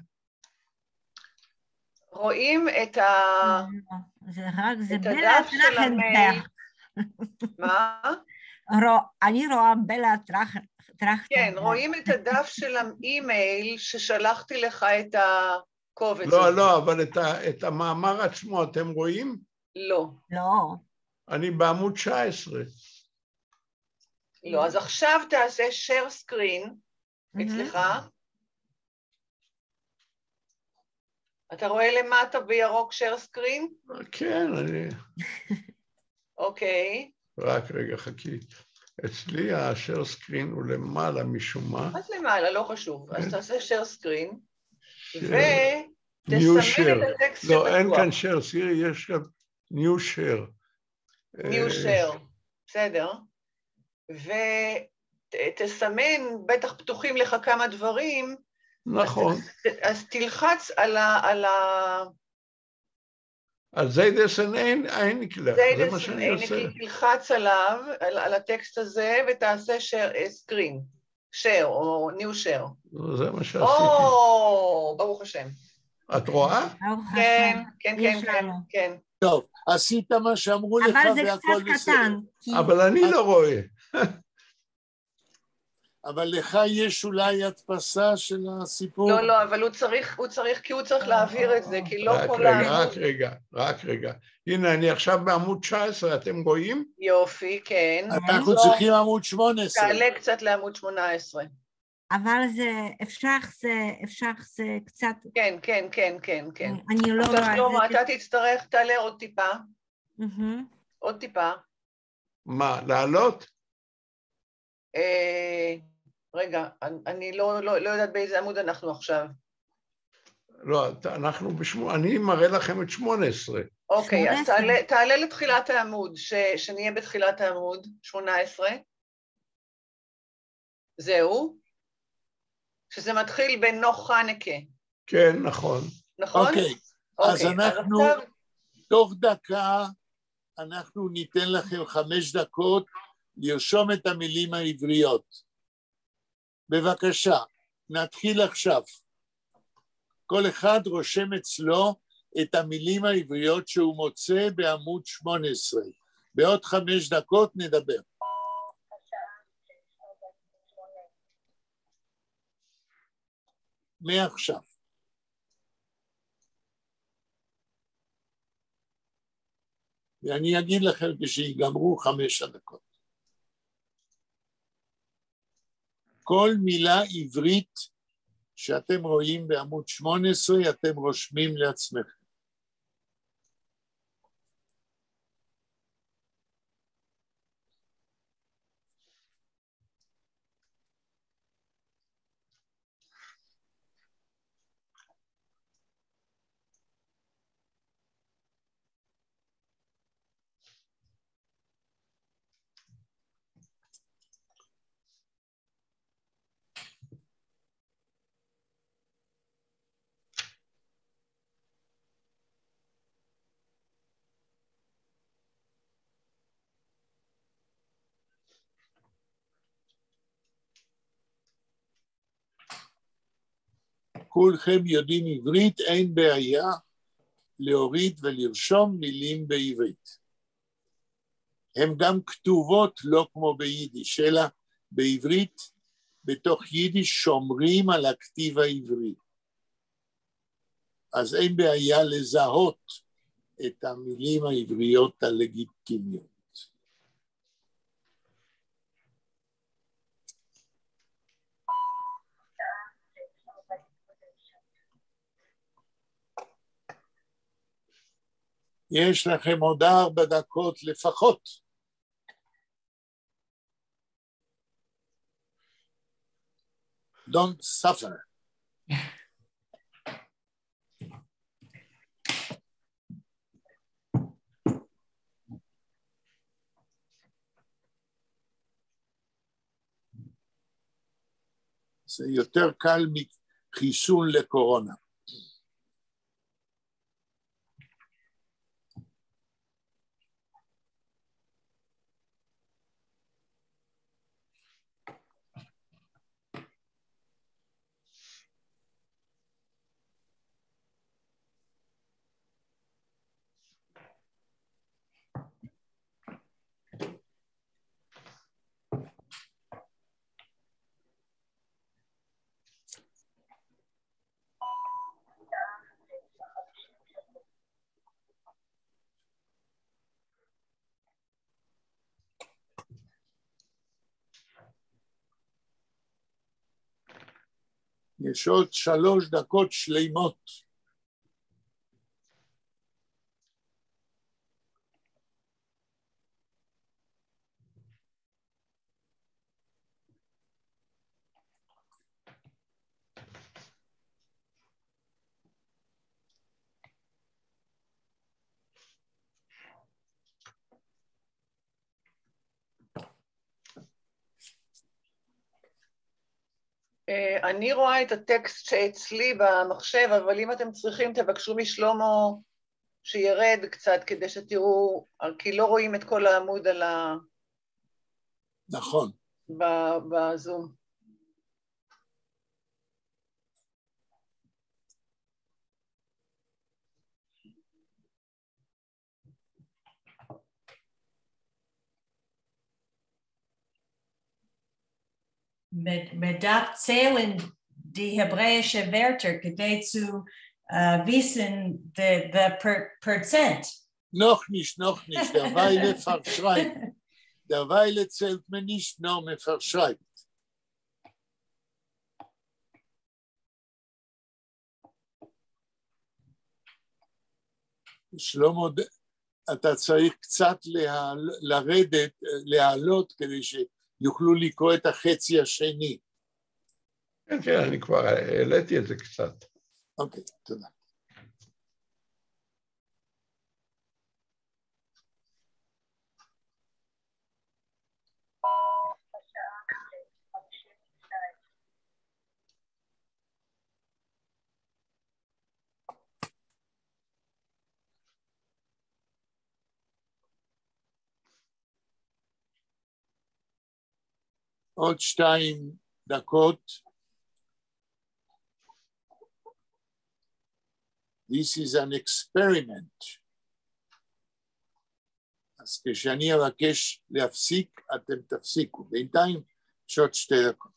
רואים את זה בלה טרכטנברג. מה? אני רואה בלה טרכטנברג. כן, רואים את הדף של האימייל ששלחתי לך את הקובץ. לא, אבל את המאמר עצמו אתם רואים? לא. אני בעמוד 19. לא, אז עכשיו תעשה share screen אצלך. אתה רואה למטה בירוק share screen? כן, אני... אוקיי. רק רגע, חכי. אצלי ה-share screen הוא למעלה משום מה. אז למעלה, לא חשוב. אז תעשה share screen, ותסמן את הטקסט שפתוח. לא, אין כאן share, סירי, יש כאן new share. new share, בסדר. ותסמן, בטח פתוחים לך כמה דברים. נכון. אז תלחץ על אז זיידס איניקלך, זה מה שאני עושה. תלחץ עליו, על הטקסט הזה, ותעשה share screen. share או new share. זה מה שעשיתי. או, ברוך השם. את רואה? כן, כן, כן, כן, כן. טוב, עשית מה שאמרו לך אבל זה והכל קצת בסדר. קטן. אבל אני לא רואה. אבל לך יש אולי הדפסה של הסיפור? לא, לא, אבל כי הוא צריך להעביר את זה, כי לא כל העמוד. רק רגע. הנה, אני עכשיו בעמוד 19, אתם רואים? יופי, כן. אנחנו צריכים עמוד 18. תעלה קצת לעמוד 18. אבל זה, אפשר זה קצת... כן, כן, כן, כן, כן. אני לא רואה... שלמה, אתה תצטרך, תעלה עוד טיפה. עוד טיפה. מה, לעלות? רגע, אני לא יודעת באיזה עמוד אנחנו עכשיו. לא, אני מראה לכם את 18. אוקיי, אז תעלה לתחילת העמוד, שנהיה בתחילת העמוד, 18. זהו. שזה מתחיל בנוח חנקה. כן, נכון. נכון? אוקיי, אז אנחנו, תוך דקה, אנחנו ניתן לכם 5 דקות לרשום את המילים העבריות. בבקשה, נתחיל עכשיו. כל אחד רושם אצלו את המילים העבריות שהוא מוצא בעמוד 18. בעוד 5 דקות נדבר. מעכשיו. ואני אגיד לכם כשיגמרו 5 דקות. כל מילה עברית שאתם רואים בעמוד 18, אתם רושמים לעצמכם. כולכם יודעים עברית, אין בעיה להוריד ולרשום מילים בעברית. הן גם כתובות לא כמו ביידיש, אלא בעברית, בתוך יידיש שומרים על הכתיב העברי. אז אין בעיה לזהות את המילים העבריות הלגיטימיות. יש לכם עוד 4 דקות לפחות. Don't suffer. זה יותר קל מחיסון לקורונה. יש עוד 3 דקות שלימות. אני רואה את הטקסט שאצלי במחשב, אבל אם אתם צריכים, תבקשו משלמה שירד קצת כדי שתראו, כי לא רואים את כל העמוד על נכון. בזום. darf zählen die hebräische Wörter, כדי zu wissen the percent. Noch nicht, derweil verschreibt. Derweil zählt man nicht, nur man verschreibt. שלמה, אתה צריך קצת לרדת, להעלות, כדי שיוכלו לקרוא את החצי השני. כן, אני כבר העליתי את זה קצת. אוקיי, תודה. עוד 2 דקות. This is an experiment. אז כשאני אבקש להפסיק, אתם תפסיקו. בינתיים, עוד 2 דקות.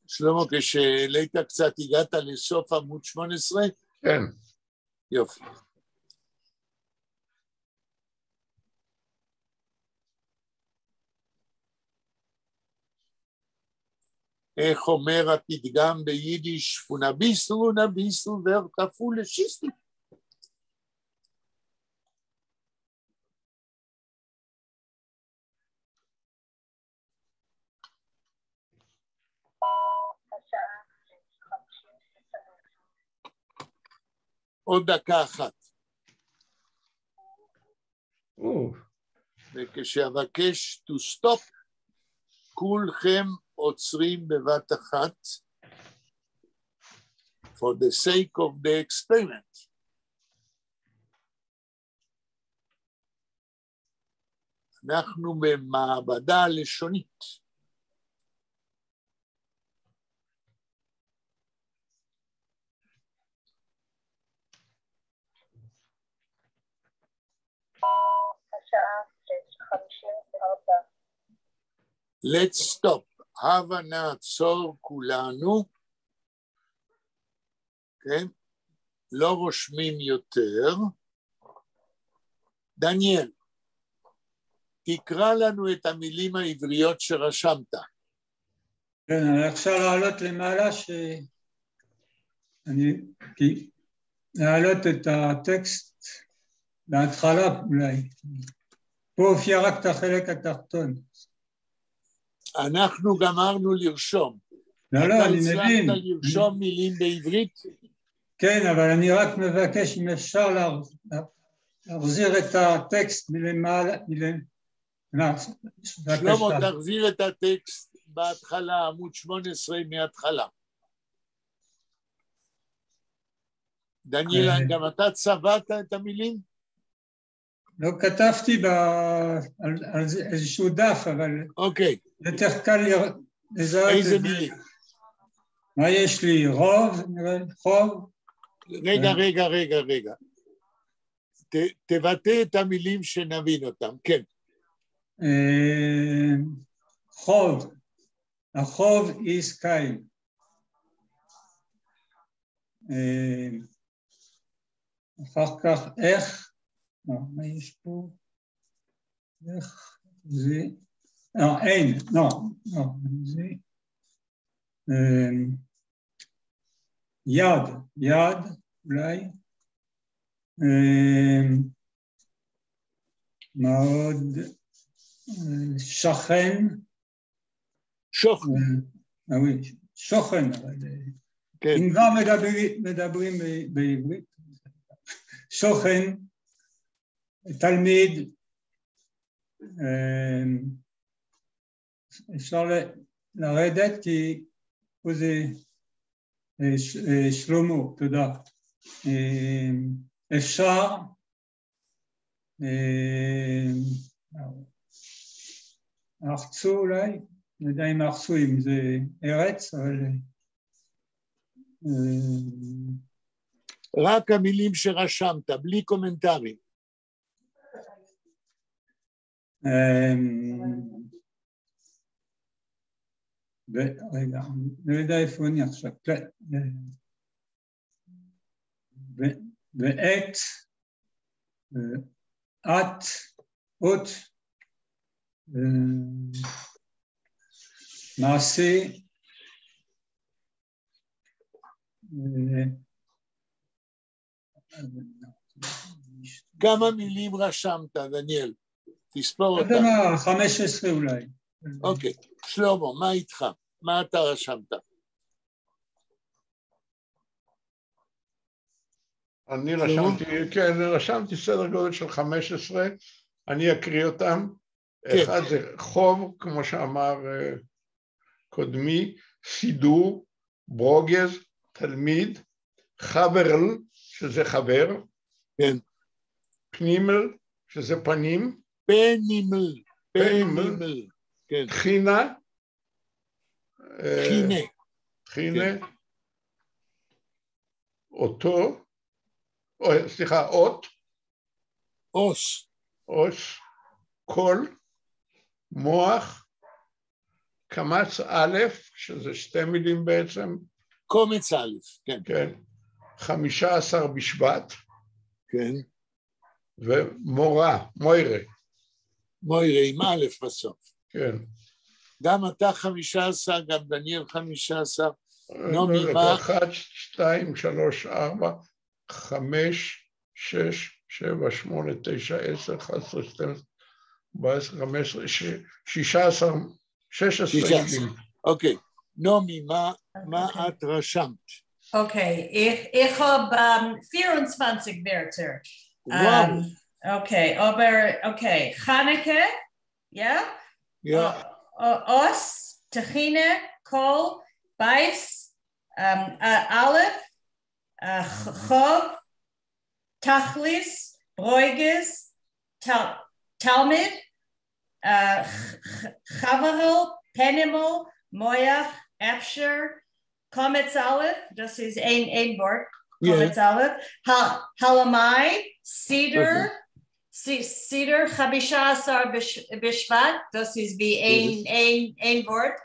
שלמה, כשהעלית קצת, הגעת לסוף עמוד 18? כן. יופי. איך אומר הפתגם ביידיש, פונביסטו נביסטו ורטפו לשיסטו. עוד דקה אחת. וכשאבקש to stop, כולכם עוצרים בבת אחת for the sake of the experiment. אנחנו במעבדה לשונית. Let's stop. הבה נעצור כולנו, כן? לא רושמים יותר. דניאל, תקרא לנו את המילים העבריות שרשמת. כן, אני עכשיו להעלות למעלה להעלות את הטקסט בהתחלה אולי. פה הופיע רק את החלק התחתון. אנחנו גמרנו לרשום. לא, אני מבין. אתה הצלחת לרשום מילים בעברית? כן, אבל אני רק מבקש אם אפשר להחזיר את הטקסט מלמעלה. שלמה, תחזיר את הטקסט בהתחלה, עמוד 18 מההתחלה. דניאל, גם אתה צבעת את המילים? לא כתבתי על איזשהו דף, אבל יותר קל לזהות. איזה מילים? מה יש לי? רוב? חוב? רגע. תבטא את המילים שנבין אותם, כן. חוב. החוב is קין. אחר כך איך? מה יש פה? איך זה? אין, זה. יד, אולי. מה עוד? שכן. שוכן, אבל אם כבר מדברים בעברית. שוכן. תלמיד, אפשר לרדת כי פה זה שלמה, תודה. אפשר, ארצו אולי, לא יודע אם ארצו אם זה ארץ, אבל... רק המילים שרשמת, בלי קומנטרים. רגע, לא יודע איפה אני עכשיו. ואת, את, אות, מעשה, כמה מילים רשמת, דניאל? תספור אותם. 15 אולי. אוקיי, שלמה, מה איתך? מה אתה רשמת? אני רשמתי סדר גודל של 15, אני אקריא אותם. אחד זה חוב, כמו שאמר קודמי, סידור, ברוגז, תלמיד, חברל, שזה חבר, כן. פנימל, שזה פנים, פנימל, כן. תחינה, תחינה, אותו, סליחה, אות, אוס, קול, מוח, קמץ א', שזה 2 מילים בעצם. קומץ א', כן. כן. 15 בשבט. כן. ומורה, מוירה עם א' בסוף. כן. גם אתה 15, גם דניאל 15, נעמי מה? 1, 2, 3, 4, 5, 6, 7, 8, 9, 10, 11, 12, 14, 15, 16 מילים. אוקיי. נעמי, מה את רשמת? אוקיי, ich habe 24 Wörter. Wow. Okay, aber okay, Chaneke, ja? Ja. Os, Tahine, Kol, Beis, Aleph, Chov, Tachlis, Broiges, Talmud, Chavarel, Penimel, Moyach, Afsher, Kometz Aleph, das ist ein Wort, Kometz Aleph, Halamai, Cedar, Cedar, 15 Bishvat, das ist wie ein Wort.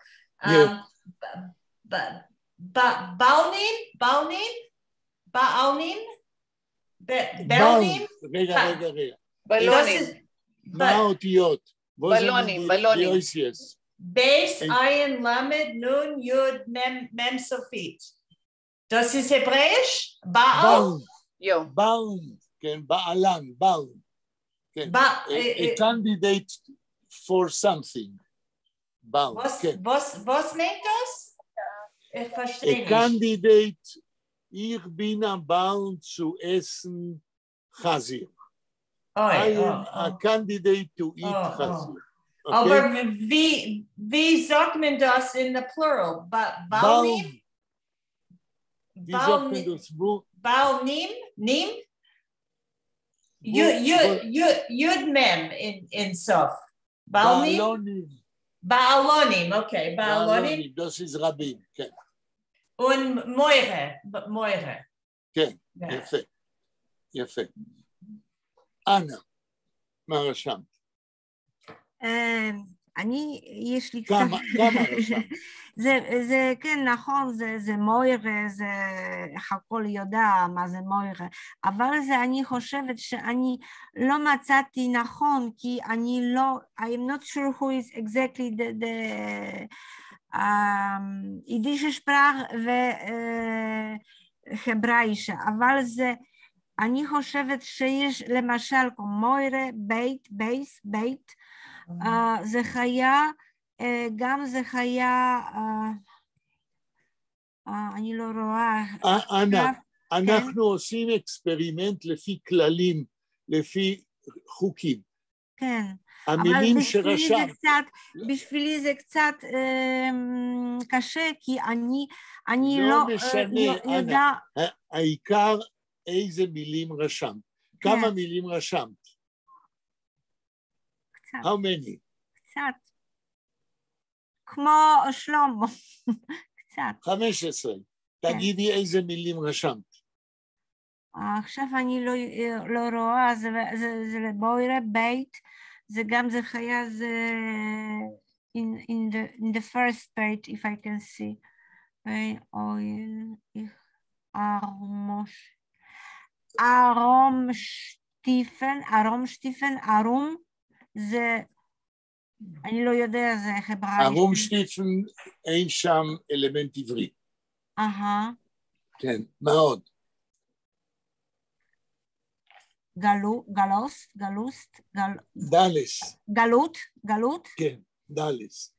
Baunim, רגע. בלונים. מה האותיות? בלונים. Beis, Ayin, Lamed, Nun, Yud, Mem, Sofit. Das ist Hebräisch? Baal? Baal, כן, בעלן, Baal. כן. A candidate for something. Baal, כן. Was nennt das? Ich verstehe nicht. A candidate, ich bin baal zu essen Chazir. I am a candidate to eat Chazir. Okay. Aber wie sagt man das in der Plural? Baunim? Wie sagt man das? Baunim? Nim? Yud mem in Sof. Ba'alonim. Ba'alonim, okay. Ba'alonim. Das ist Rabin, כן. Und Moire. כן, יפה. אנה, מה רשמת? אני, יש לי כמה רשמת? זה כן, נכון, זה מוירה, זה הכל יודע מה זה מוירה, אבל אני חושבת שאני לא מצאתי נכון, כי אני לא, I'm not sure who is exactly the יידיש שפרח והבריישה, אבל זה, אני חושבת שיש למשל כמו מוירה, בית, זה חיה, גם זה חיה, אני לא רואה. אנה, אנחנו עושים אקספרימנט לפי כללים, לפי חוקים. כן. המילים שרשם. בשבילי זה קצת קשה, כי אני לא יודע. העיקר איזה מילים רשמת. כמה מילים רשמת? How many? קצת. כמו שלמה. קצת. 15. תגידי איזה מילים רשמת. עכשיו אני לא רואה, זה בוירה, בית, זה גם זה חיה, זה in the first page, if I can see. ארום שטיפן, ארום, זה, אני לא יודע, זה חברה. ארום שטיפן, אין שם אלמנט עברי. כן, מה עוד? גלות? כן, דלס.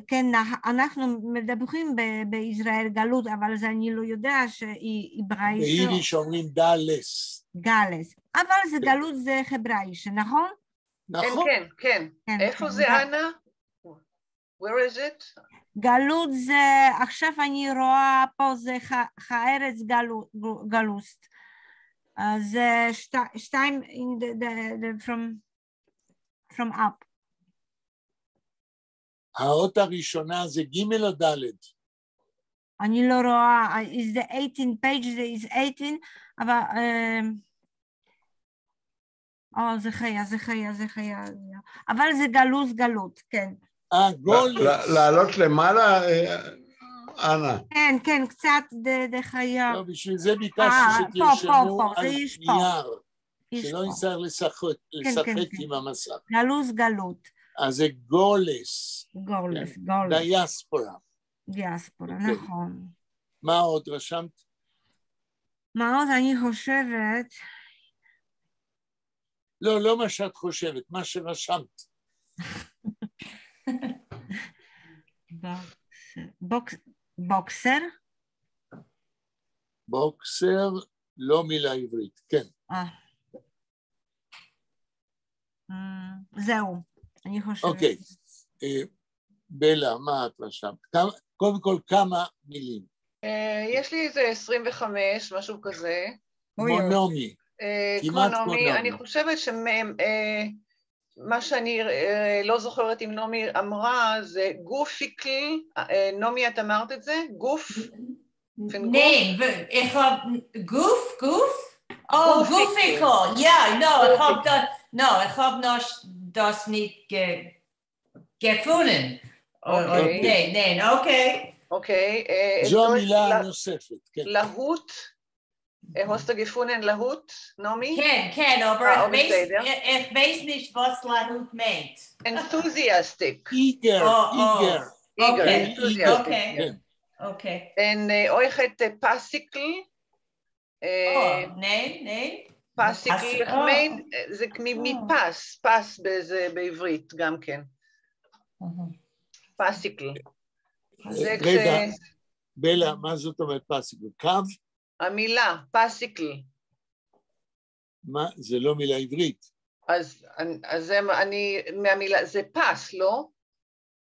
כן, אנחנו מדברים בישראל גלות, אבל זה אני לא יודע שהיא ברייש. ביידיש אומרים דלס. גלס, אבל זה גלות זה חברייש, נכון? נכון. כן. איפה זה אנה? Where is it? גלות זה, עכשיו אני רואה פה זה הארץ גלוסט. זה שתיים from up. האות הראשונה זה ג' או ד'? אני לא רואה, is the 18 page, זה is 18, אבל, זה חיה, אבל זה גלות, כן. גולס. לעלות למעלה, אנה. כן, קצת חיה. לא, בשביל זה ביקשתי שתרשמו על נייר, שלא נצטרך לשחק עם המסך. גלות. אז זה גולס. דיאספורה, נכון. מה עוד רשמת? מה עוד אני חושבת? לא מה שאת חושבת, מה שרשמת. בוקסר? בוקסר, לא מילה עברית, כן. זהו, אני חושבת. אוקיי, בלה, מה את רשמת? קודם כל כמה מילים. יש לי איזה 25, משהו כזה. כמו נעמי. כמו נעמי, אני חושבת מה שאני לא זוכרת אם נעמי אמרה זה גופיקל, נעמי את אמרת את זה? גוף? נעים, גוף? גופיקל, ich hab noch das nicht gefunden. Nein, אוקיי. זו מילה נוספת, כן. להוט? Hast du gefunden Lahut, Nomi? כן, aber ich weiß nicht, was Lahut meint. Enthusiastic. Eager. Okay. En euch het Pasikel. Nee. Pasikel, ich mein, זה מפס, פס בעברית גם כן. פסיקל. רגע, בלה, מה זאת אומרת פסיקל? קו? המילה, פסיקל. מה? זה לא מילה עברית. אז אני, מהמילה, זה פס, לא?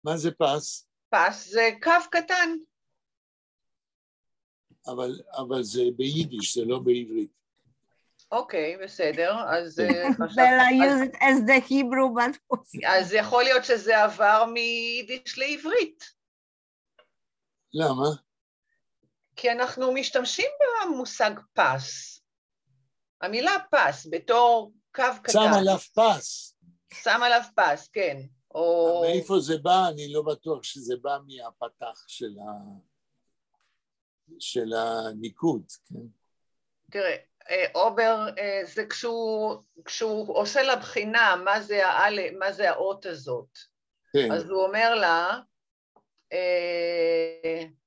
מה זה פס? פס זה קו קטן. אבל זה ביידיש, זה לא בעברית. אוקיי, בסדר, אז... Bella use it as the Hebrew, but... אז יכול להיות שזה עבר מיידיש לעברית. למה? כי אנחנו משתמשים במושג פס. המילה פס בתור קו קטן. שם עליו פס, כן. מאיפה זה בא? אני לא בטוח שזה בא מהפתח של הניקוד. כן? תראה, אובר זה כשהוא עושה לבחינה מה זה האות הזאת. כן. אז הוא אומר לה,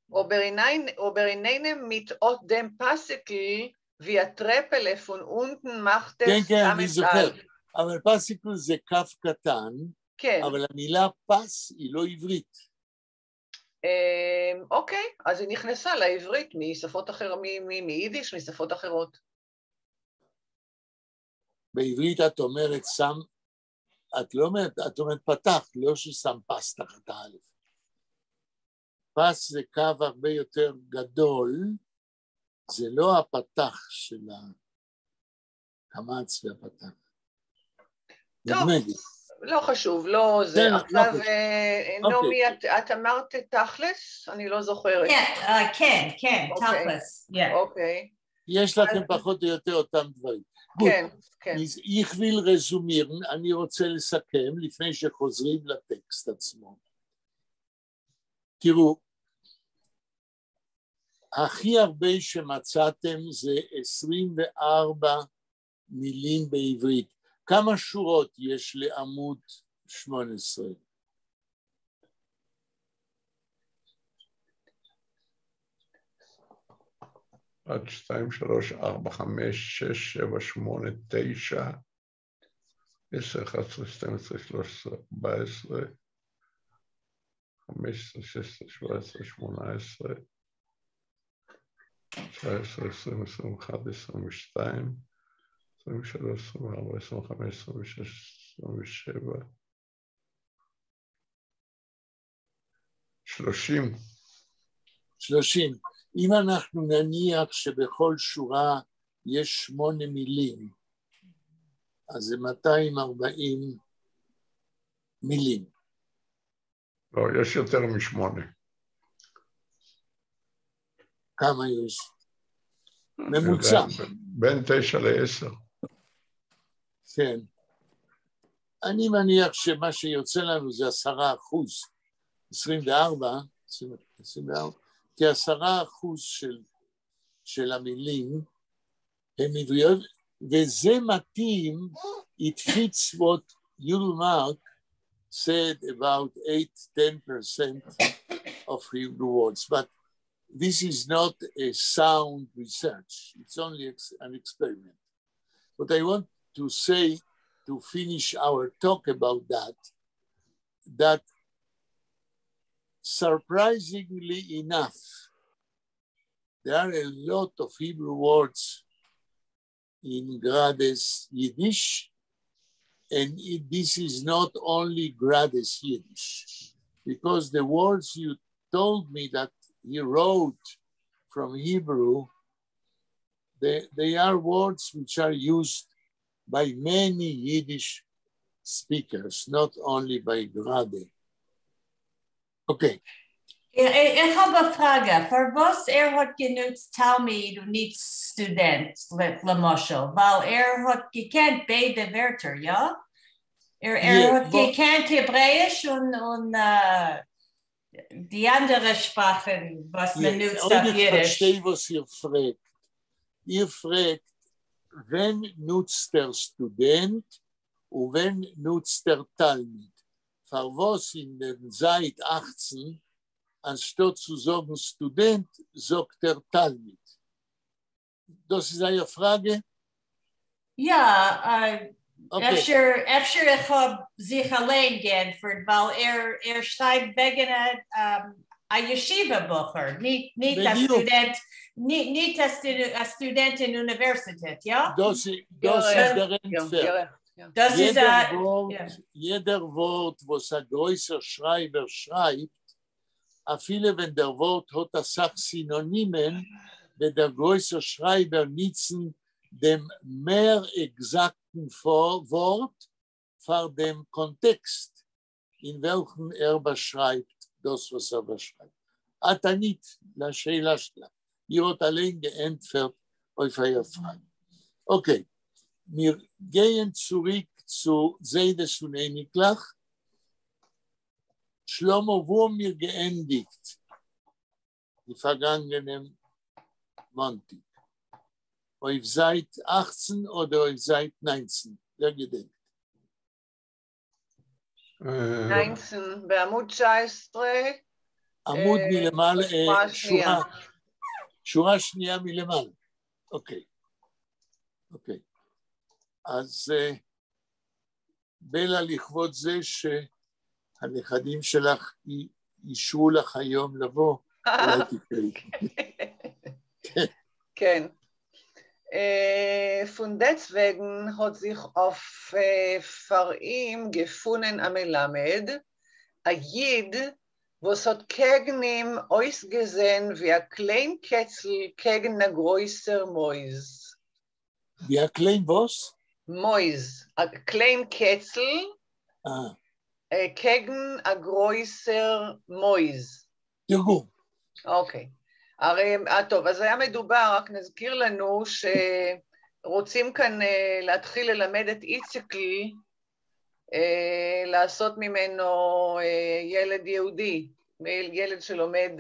aber in einem mit dem Partikel via Treppel von unten macht es damit על. אבל פסיקל זה כף קטן, כן. אבל המילה פס היא לא עברית. אוקיי, אז היא נכנסה לעברית משפות אחרות, מיידיש, משפות אחרות. בעברית את אומרת שם, את לא אומרת, את אומרת פתח, לא ששם פס תחת האלף. פס זה קו הרבה יותר גדול, זה לא הפתח של הקמץ והפתח. טוב, לא חשוב, לא זה. עכשיו, נעמי, את אמרת תכלס? אני לא זוכרת. כן, תכלס. אוקיי. יש לכם פחות או יותר אותם דברים. כן, כן. Ich will resumieren, אני רוצה לסכם לפני שחוזרים לטקסט עצמו. תראו, הכי הרבה שמצאתם זה 24 מילים בעברית. כמה שורות יש לעמוד 18? עד 2, 3, 4, 5, 6, 7, 8, 9, 10, 11, 12, 13, 14, 15, 16, 17, 18, 19, 20, 21, 22, 23, 24, 25, 26, 27, 30. 30. אם אנחנו נניח שבכל שורה יש 8 מילים, אז זה 240 מילים. לא, יש יותר מ8. כמה יש? ממוצע. בין 9 ל10. כן. אני מניח שמה שיוצא לנו זה 10%, 24, כי 10% של המילים הם עבריות, וזה מתאים, it fits what Yulmark said about 8-10% of Hebrew words, but this is not a sound research, it's only an experiment. What I want to say to finish our talk about that surprisingly enough, there are a lot of Hebrew words in Grades Yiddish, and this is not only Grades Yiddish, because the words you told me that he wrote from Hebrew, they are words which are used by many Yiddish speakers, not only by Grade. Okay. Ich habe eine Frage. Für was hat genutzt Talmud und nicht Student, Lamoschel? Weil hat gekannt beide Wörter, ja? Hat gekannt Hebräisch und die andere Sprachen, was man nutzt auf Jiddisch. Ich verstehe, was ihr fragt. Ihr fragt, wenn nutzt der Student und wenn nutzt der Talmud? Für was in der Zeit 18, anstatt zu sagen Student, sagt der Talmud. Das ist eine Frage? Ja, אפשר ich habe sich allein geantwortet, weil schreibt wegen a Yeshiva-Bucher, nicht a Student, nicht a Student in Universität, ja? Das ist der Entfer. Jeder Wort, was ein größer Schreiber schreibt, viele wenn der Wort hat a Sach Synonymen, wenn der größere Schreiber nutzen dem mehr exakten Wort für dem Kontext, in welchem beschreibt, das, was beschreibt. אתה nicht לשאלה שלה. היא עוד allein geantwortet auf ihre Frage. Okay, wir gehen zurück zu Seides und Eniklach. Shlomo, wo haben wir geendigt? Die vergangenen Montag. Auf Seite 18 oder auf Seite 19? Wer gedenkt? 19, בעמוד 19. עמוד מלמעלה, שורה שנייה מלמעלה. אוקיי. אוקיי. אז בלה, לכבוד זה שהנכדים שלך אישרו לך היום לבוא, אולי תקראי. כן. Von deswegen hat sich auf Farim gefunden am Melamed, a Jid, was hat gegen ihm ausgesehen wie ein Kleinketzel gegen ein größer Mäus. Wie ein klein was? Mäus. Ein Kleinketzel gegen ein größer Mäus. תרגום. אוקיי. הרי, טוב, אז היה מדובר, רק נזכיר לנו שרוצים כאן להתחיל ללמד את איציקל, לעשות ממנו ילד יהודי, ילד שלומד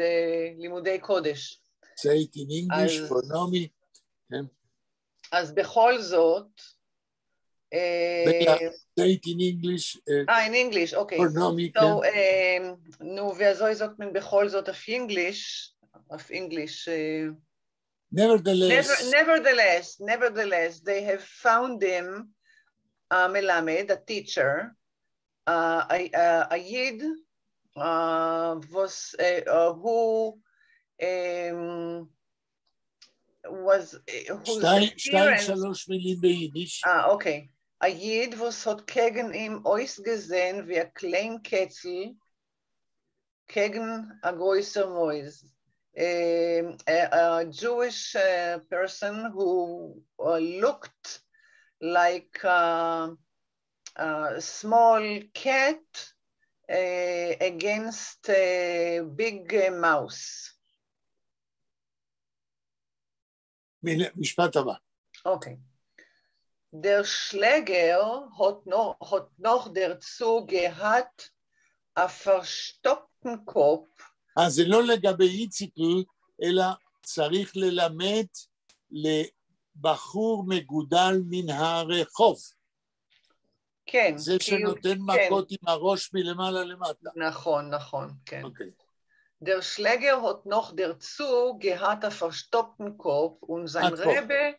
לימודי קודש. Say it in English for Naomi. אז בכל זאת, say it in English. In English, okay. For Naomi, so, נו, והזוי זאת מן בכל זאת of English. Nevertheless, they have found him a מלמד, a teacher, a yid, who was whose appearance... okay. A Yid, was hat gegen ihm ausgesehen wie ein klein Ketzel gegen a größer Mäus. A Jewish person who looked like a small cat against a big mouse. משפט הבא. Okay. Der Schläger hat noch dazu gehabt, a verstoppten Kopf. אז זה לא לגבי איציקל, אלא צריך ללמד לבחור מגודל מן הרחוב. כן. זה שנותן מכות עם הראש מלמעלה למטה. נכון, כן. אוקיי. Der Schläger hat noch dazu gehabt, a verstoppten Kopf und sein Rebbe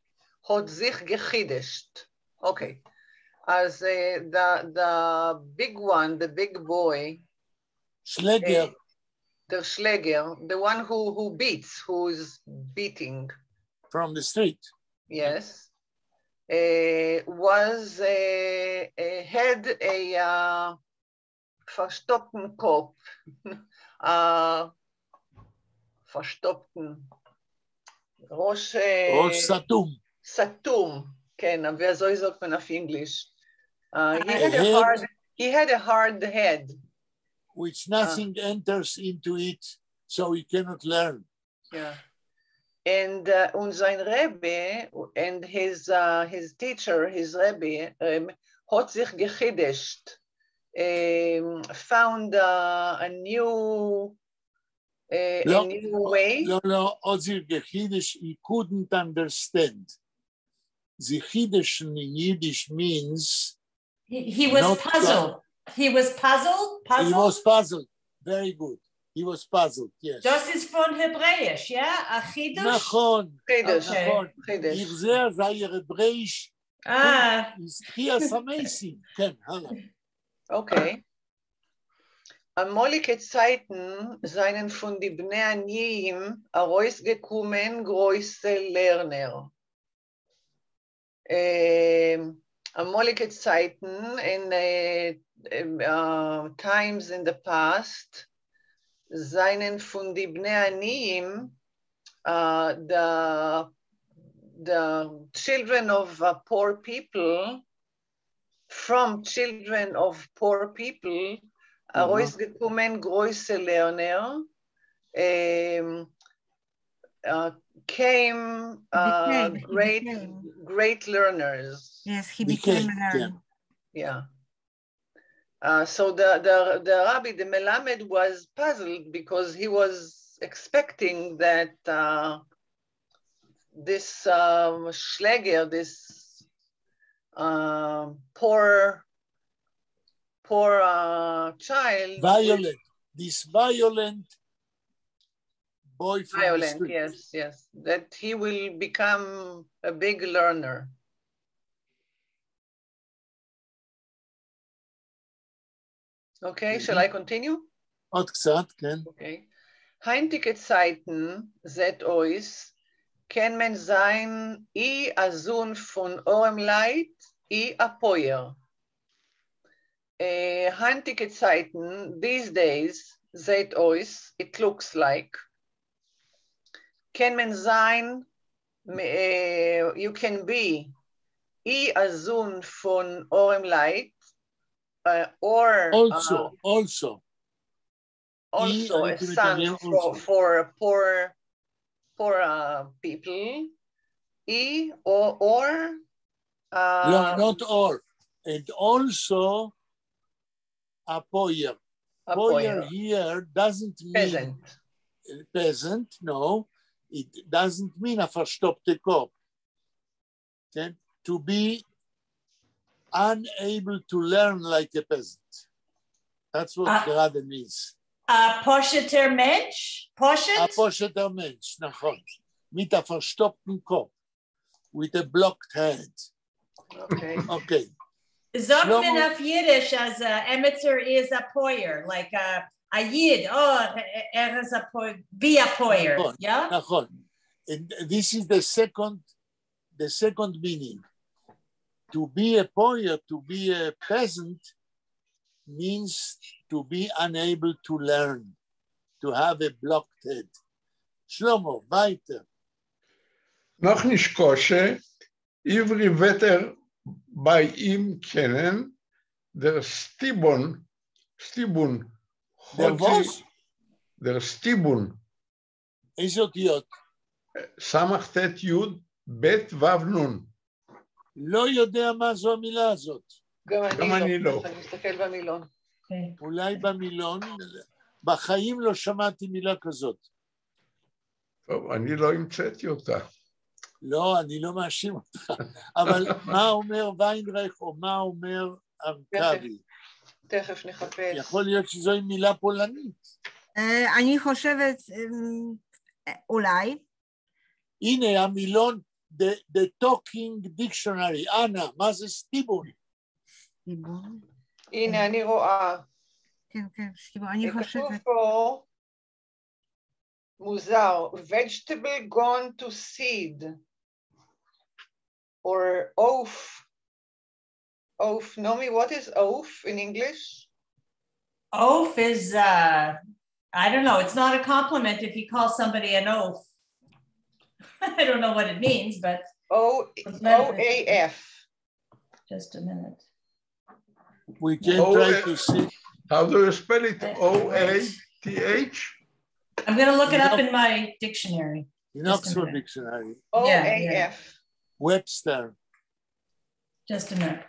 hat sich gechidesht. Okay. As the big one, the big boy, Schläger. The Schläger, the one who beats, who's beating. From the street. Yes. Was, had a verstoppten Kopf. verstoppten ראש סתום. סתום, כן, וזו זאת מן of English. He had a hard head. Which nothing enters into it, so he cannot learn. Yeah. And sein Rebbe and his teacher, his Rebbe, hat sich gechidesht, found a new way. No, Ozir Gechidesh, he couldn't understand. The Chidesh in Yiddish means... He was puzzled. He was puzzled? He was puzzled. Very good. He was puzzled, yes. Das ist von Hebräisch, ja? Achidush? נכון. Chidesh. נכון. Irzeh Zayir Hebräisch. He is amazing. כן, הלאה. Okay. Amolige Zeiten seien von die Bnei Aniyim herausgekommen große Lerner. Amolige Zeiten in times in the past seien von die Bnei Aniyim the children of poor people, from children of poor people, herausgekommen große Lerner, came great learners. Yes, he became a learner. Yeah. So the Rabbi, the Melamed, was puzzled because he was expecting that this Schläger, this poor child. This violent boy from the street. Yes. That he will become a big learner. Okay, shall I continue? עוד קצת, כן. Okay. Heintige Zeiten, seht euch, kann man sein, I a Sohn von eurem Leid, I a Poyer. Heintige Zeiten, these days, seht euch, it looks like, kann man sein, you can be, I a Sohn von eurem Leid, or also a son for a poor for people, E or no, not or, and also apoyer. Apoyer here doesn't mean peasant, no, it doesn't mean a verstoppte Kopf. Okay? To be unable to learn like a peasant. That's what gerade means. Posheter Mensch? Poshet? Posheter Mensch, נכון. Mit a verstoppten Kopf. With a blocked head. Okay. Okay. Sagt man auf Yiddish as Emetzer is a poyer, like a Yid, is a poyer, be a poyer, yeah? נכון. And this is the second meaning. To be a poyer, to be a peasant, means to be unable to learn, to have a blocked head. Shlomo, weiter. Noch nicht kosche, ivri Wetter bei ihm kennen, der Stibun, der was? Der Stibun. איזה אותיות? סמך ת' י' ב' ו' נ'. לא יודע מה זו המילה הזאת. גם אני לא. אני מסתכל במילון. אולי במילון, בחיים לא שמעתי מילה כזאת. טוב, אני לא המצאתי אותה. לא, אני לא מאשים אותך. אבל מה אומר ויינרייך או מה אומר ארכבי? תכף נחפש. יכול להיות שזוהי מילה פולנית. אני חושבת, אולי. הנה המילון, the talking dictionary. אנה, מה זה סטיבון? סטיבון? הנה, אני רואה. כן, כן, סטיבון, אני חושבת. כתוב פה, מוזר, vegetable gone to seed, or oaf. Oaf, Nomi, what is oaf in English? Oaf is, I don't know, it's not a compliment if you call somebody an oaf. I don't know what it means, but... O-A-F. Just a minute. We can try to see. How do you spell it? O-A-T-H? I'm going to look it up in my dictionary. In Oxford Dictionary. O-A-F. Webster. Just a minute.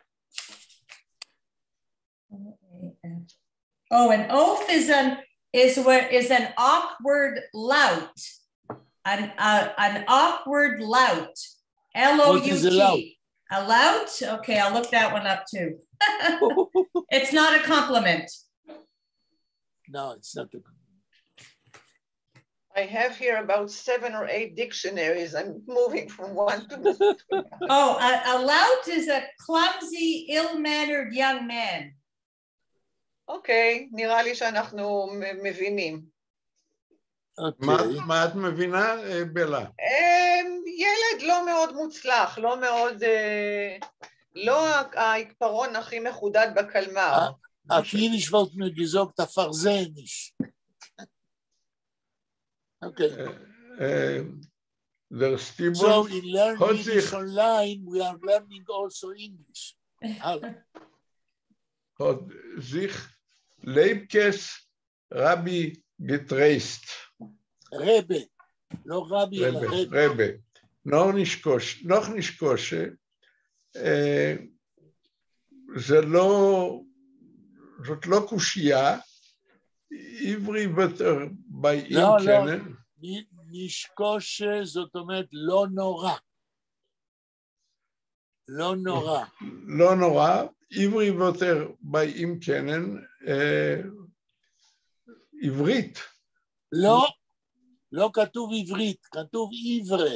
Oh, an oaf is an awkward lout. An awkward lout. L-O-U-T. What is a lout? A lout? Okay, I'll look that one up too. It's not a compliment. No, it's not a compliment. I have here about 7 or 8 dictionaries. I'm moving from one to the other. Oh, a lout is a clumsy, ill-mannered young man. אוקיי, נראה לי שאנחנו מבינים. מה את מבינה, בלה? ילד לא מאוד מוצלח, לא מאוד, לא העיקרון הכי מחודד בקלמר. הפיניש וולט mir gesagt, versähnisch. Okay. So in learning English online, we are learning also English. hat sich Leibkes Rabbi getraced. Rebbe, לא רבי, אלא רבה. רבה. noch nicht kosche, זאת לא קושייה, עברי ותר באים כנן. נשקושה, זאת אומרת לא נורא. לא נורא. לא נורא, עברי ותר באים כנן, עברית. לא, לא כתוב עברית, כתוב עברה.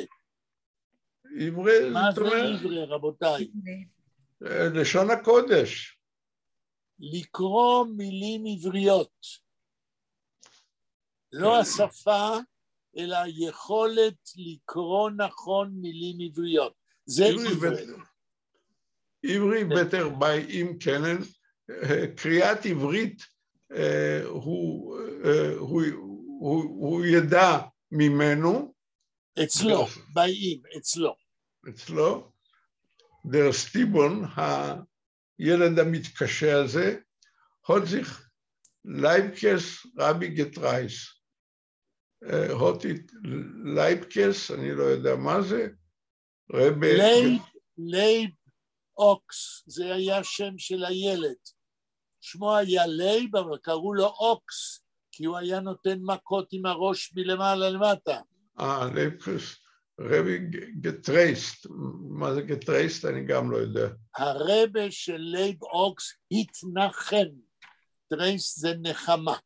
עברה, מה זה עברה, רבותיי? לשון הקודש. לקרוא מילים עבריות. לא השפה, אלא היכולת לקרוא נכון מילים עבריות. זה עברה. עברי בטר באים כנן, קריאת עברית הוא ידע ממנו. אצלו, באים, אצלו. אצלו. דר סטיבון, הילד המתקשה הזה, הוד זיך לייבקס רבי גטרייס. הוטית לייבקס, אני לא יודע מה זה, לייב אוקס, זה היה שם של הילד. שמו היה לייב, אבל קראו לו אוקס, כי הוא היה נותן מכות עם הראש מלמעלה למטה. לייבקס, רבי גטרייסט, מה זה גטרייסט? אני גם לא יודע. הרבה של לייב אוקס התנחם, טרייסט זה נחמה.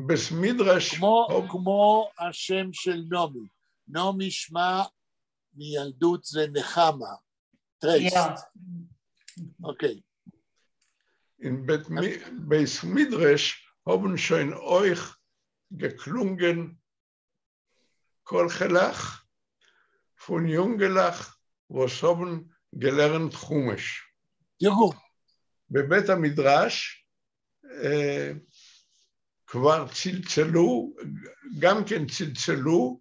בסמידרש... כמו השם של נעמי. נעמי שמה מילדות זה נחמה, טרייסט. אוקיי. בסמידרש haben schon euch geklungen Kolchelach von Jungelach, was haben gelernt Chumash. בבית המדרש כבר צלצלו, גם כן צלצלו,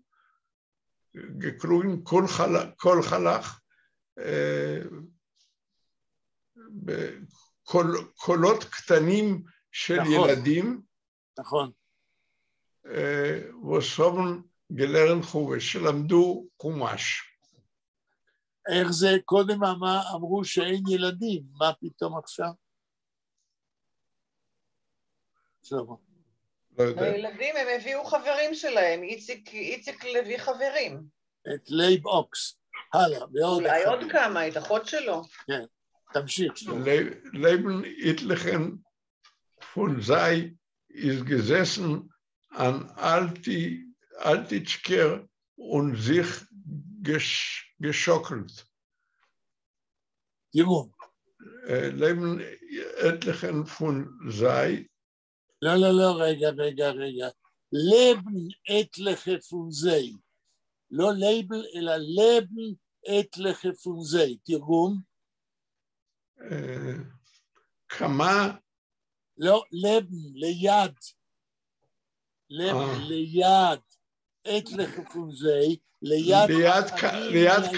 גקלוין כל חלך, קולות קטנים של ילדים, נכון. וסובן גלרן חומש, שלמדו חומש. איך זה קודם אמרו שאין ילדים, מה פתאום עכשיו? שלמה. הילדים הם הביאו חברים שלהם, איציק לביא חברים. את לייב אוקס, הלאה. אולי עוד כמה, את אחות שלו. כן, תמשיך. לייבן etlichen von sei ist gesessen an Altitschker und sich geschockelt. תראו. לייבן etlichen von sei לא, רגע. לבן etliche von sei. לא לייבל, אלא לבן etliche von sei. תרגום. כמה? לא, לבן, ליד. לבן, ליד. etliche von sei. ליד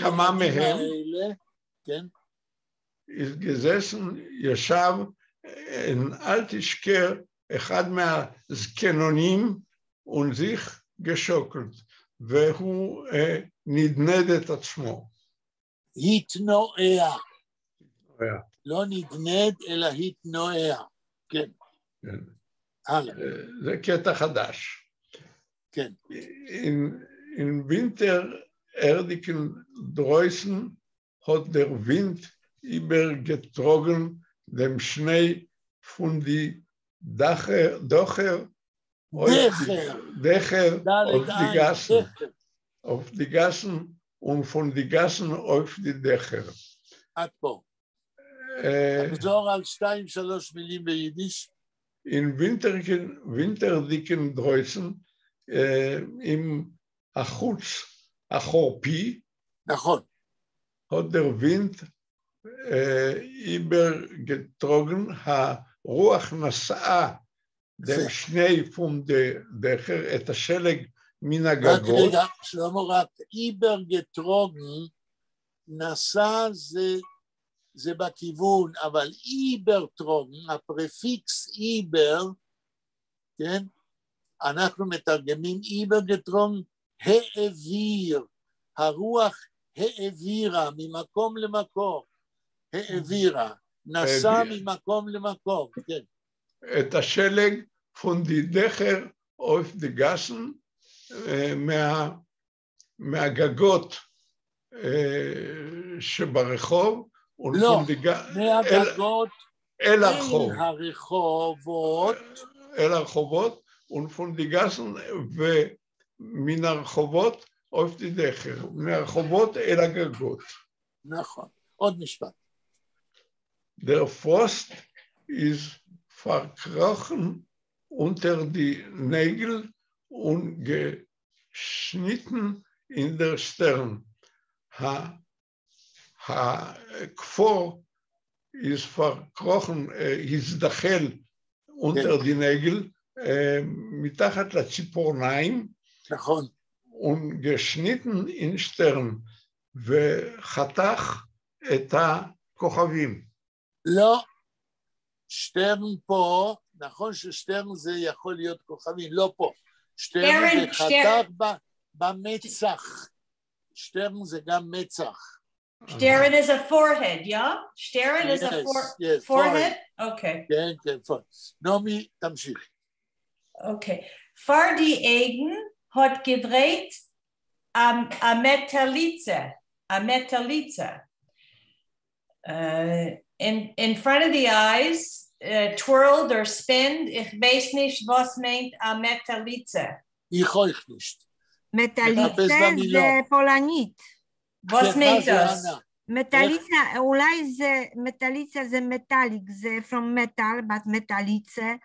כמה מהם. כן. ist gesessen, ישב, in Altitschker, אחד מהזקנונים, und sich geschockelt, והוא נדנד את עצמו. התנועע. לא נדנד, אלא התנועע. כן. הלאה. זה קטע חדש. כן. In Winter erdigen draußen hat der Wind übergetragen dem Schnee von die Dächer auf die Gassen und von die Gassen auf die Dächer. עד פה. תחזור על 2-3 מילים ביידיש. In winterdicken draußen im החוץ החורפי, נכון. hat der Wind übergetragen, הרוח נשאה dem Schnee von der Dächer, את השלג מן הגגות. רגע, שלמה, רק übergetragen, נשא זה בכיוון, אבל übertragen, הפרפיקס איבר, כן? אנחנו מתרגמים übergetragen, העביר, הרוח העבירה ממקום למקום, העבירה, נסע ממקום למקום, כן. את השלג von die Dächer auf die Gassen, מהגגות שברחוב, לא, מהגגות אל הרחוב. אל הרחובות, und von die Gassen ומן הרחובות auf die Dächer, מהרחובות אל הגגות. נכון, עוד משפט. Der Frost ist verkrochen unter die Nägel und geschnitten in der Stirn. הכפור ist verkrochen, הזדחל unter die Nägel, מתחת לציפורניים, נכון. und geschnitten in Stern, וחתך את הכוכבים. לא, שטרן פה, נכון ששטרן זה יכול להיות כוכבים, לא פה. שטרן זה חתך במצח. שטרן זה גם מצח. Stern is a forehead, yeah? Stern is a forehead? Okay. כן, כן, נעמי, תמשיך. Okay. Vor die Egen hat gedreht a Metallitze. In front of the eyes, twirled or spinned, ich weiß nicht, was meint a Metallitze. Ich euch nicht. Metallitze זה פולנית. Was meint das? מטליצה, אולי זה, מטליצה זה מטליק, זה from metal, but מטליצה,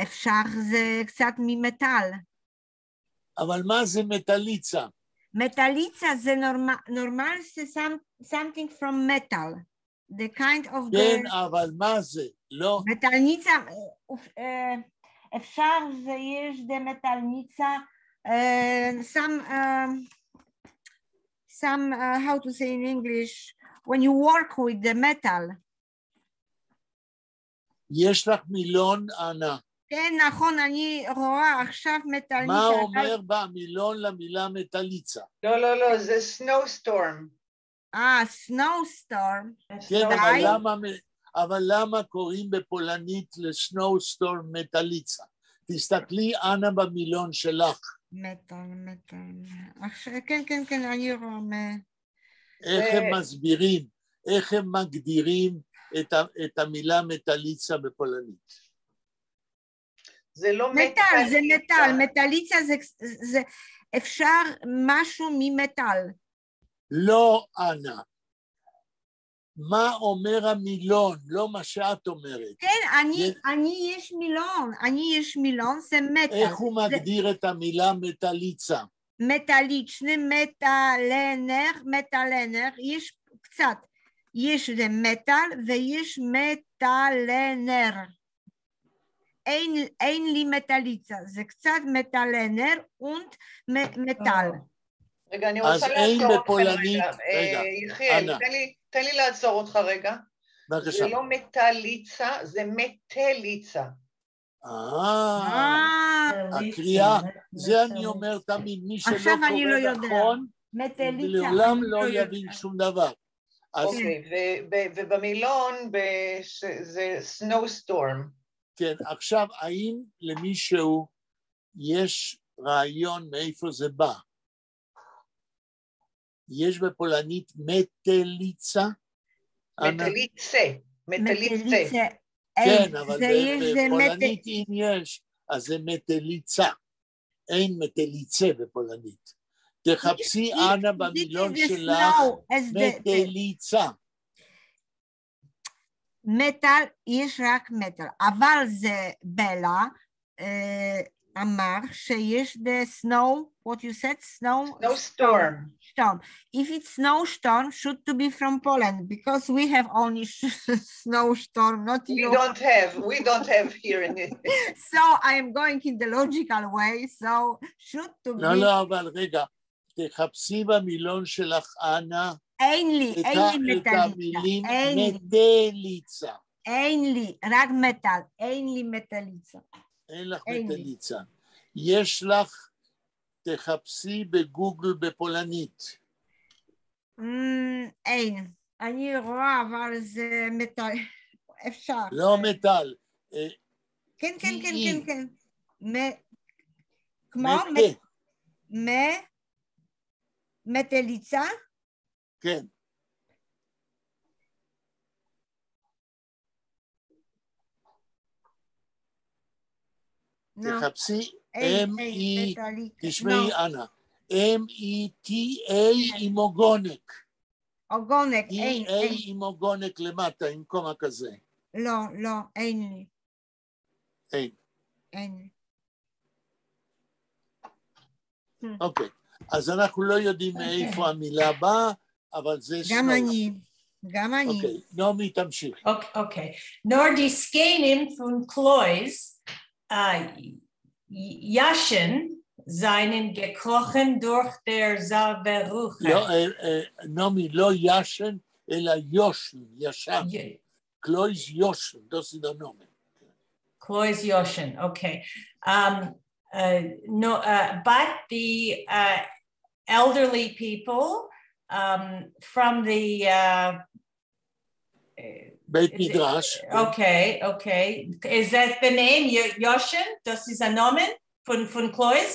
אפשר זה קצת ממטל. אבל מה זה מטליצה? מטליצה זה נורמל, זה something from metal. The kind of כן, אבל מה זה? לא. מטלניצה, אפשר זה יש מטלניצה, some how to say in English, when you work with the metal. יש לך מילון, אנה. כן, נכון, אני רואה עכשיו מטלניצה. מה אומר במילון למילה מטליצה? לא, זה snowstorm. snowstorm. כן, אבל למה קוראים בפולנית לסנואוסטורם מטליצה? תסתכלי, אנה, במילון שלך. מטל. כן, אני רואה. איך הם מסבירים, איך הם מגדירים את המילה מטליצה בפולנית? זה לא מטל, זה מטל, מטליצה זה אפשר משהו ממטל. לא, אנה. מה אומר המילון? לא מה שאת אומרת. כן, אני יש מילון, זה מטל. איך הוא מגדיר את המילה מטליצה? מטליצ'נה, מטלנר, יש קצת. יש זה מטל ויש מטלנר. אין לי מטליצה, זה קצת מטלנר ומטל. רגע, אני רוצה לעצור אותך רגע. יחיאל, תן לי לעצור אותך רגע. בבקשה. זה לא מטליצה, זה מטליצה. הקריאה, זה אני אומר תמיד, מי שלא קורא נכון, לעולם לא יבין שום דבר. אוקיי, ובמילון זה snowstorm. כן, עכשיו, האם למישהו יש רעיון מאיפה זה בא? יש בפולנית מטליצה? מטליצה. כן, אבל בפולנית אם יש, אז זה מטליצה. אין מטליצה בפולנית. תחפשי אנה במילון שלך מטליצה. מטל, יש רק מטל, אבל זה בלה אמר שיש the snow, what you said, snowstorm. If it's snowstorm, should to be from Poland, because we have only snowstorm, not you. We don't have here in it. So I am going in the logical way, so should to be. לא, אבל רגע, תחפשי במילון שלך, אנה, אין לי המילים מטליצה. אין לי, רק מטל, אין לי מטליצה. אין לך מטליצה. יש לך, תחפשי בגוגל בפולנית. אין. אני רואה, אבל זה מטל. אפשר. לא מטל. כן. כמו מטליצה? כן. תחפשי M-E, תשמעי אנה, M-E-T-A עם אוגונק. אוגונק, אין. E-A עם אוגונק למטה, עם קומה כזה. לא, אין לי. אין. אוקיי, אז אנחנו לא יודעים מאיפה המילה באה, אבל זה גם אני. אוקיי, נעמי תמשיך. אוקיי. Nur die Skenen von Klois Jaschen seinen gekrochen durch der Sauberuche. לא, נעמי, לא ישן, אלא ישן. Klois יושן, das ist der Name. Klois Joschen, okay. but the elderly people from the Beit Midrash. Okay. Is that the name? Yoshin? Das ist ein Name von Klois?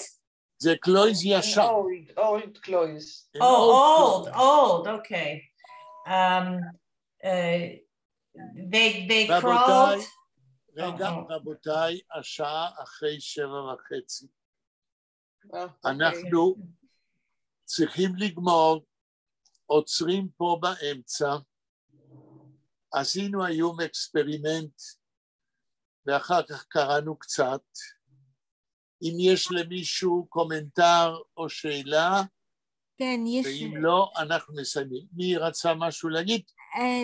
The Klois Yashar. Old Klois. Old. Okay. They crawled. רגע, רבותיי, השעה אחרי 7:30. אנחנו צריכים לגמור, עוצרים פה באמצע. עשינו היום אקספרימנט, ואחר כך קראנו קצת. אם יש למישהו קומנטר או שאלה, כן, יש... ואם לא, אנחנו מסיימים. מי רצה משהו להגיד?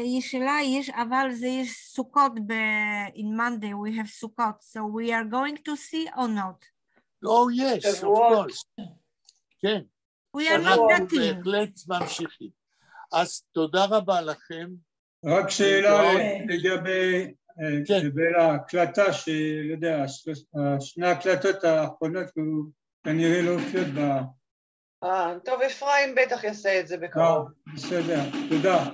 יש שאלה, אבל זה יש סוכות in Monday, we have סוכות, so we are going to see or not? Oh, yes, of course. כן. We are not that team. אנחנו בהחלט ממשיכים. אז תודה רבה לכם. רק שאלה לגבי ההקלטה, שיודע, שני ההקלטות האחרונות כנראה לא הופיעות בה. טוב, אפרים בטח יעשה את זה בקרוב. בסדר, תודה.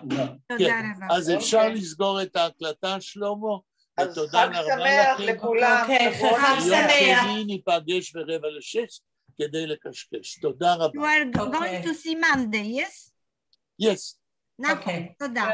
אז אפשר לסגור את ההקלטה, שלמה, ותודה רבה לכם. חג שמח לכולם. חג שמח. יום שני ניפגש 5:45 כדי לקשקש. תודה רבה. You are going to see Monday, yes? Yes. נכון, תודה.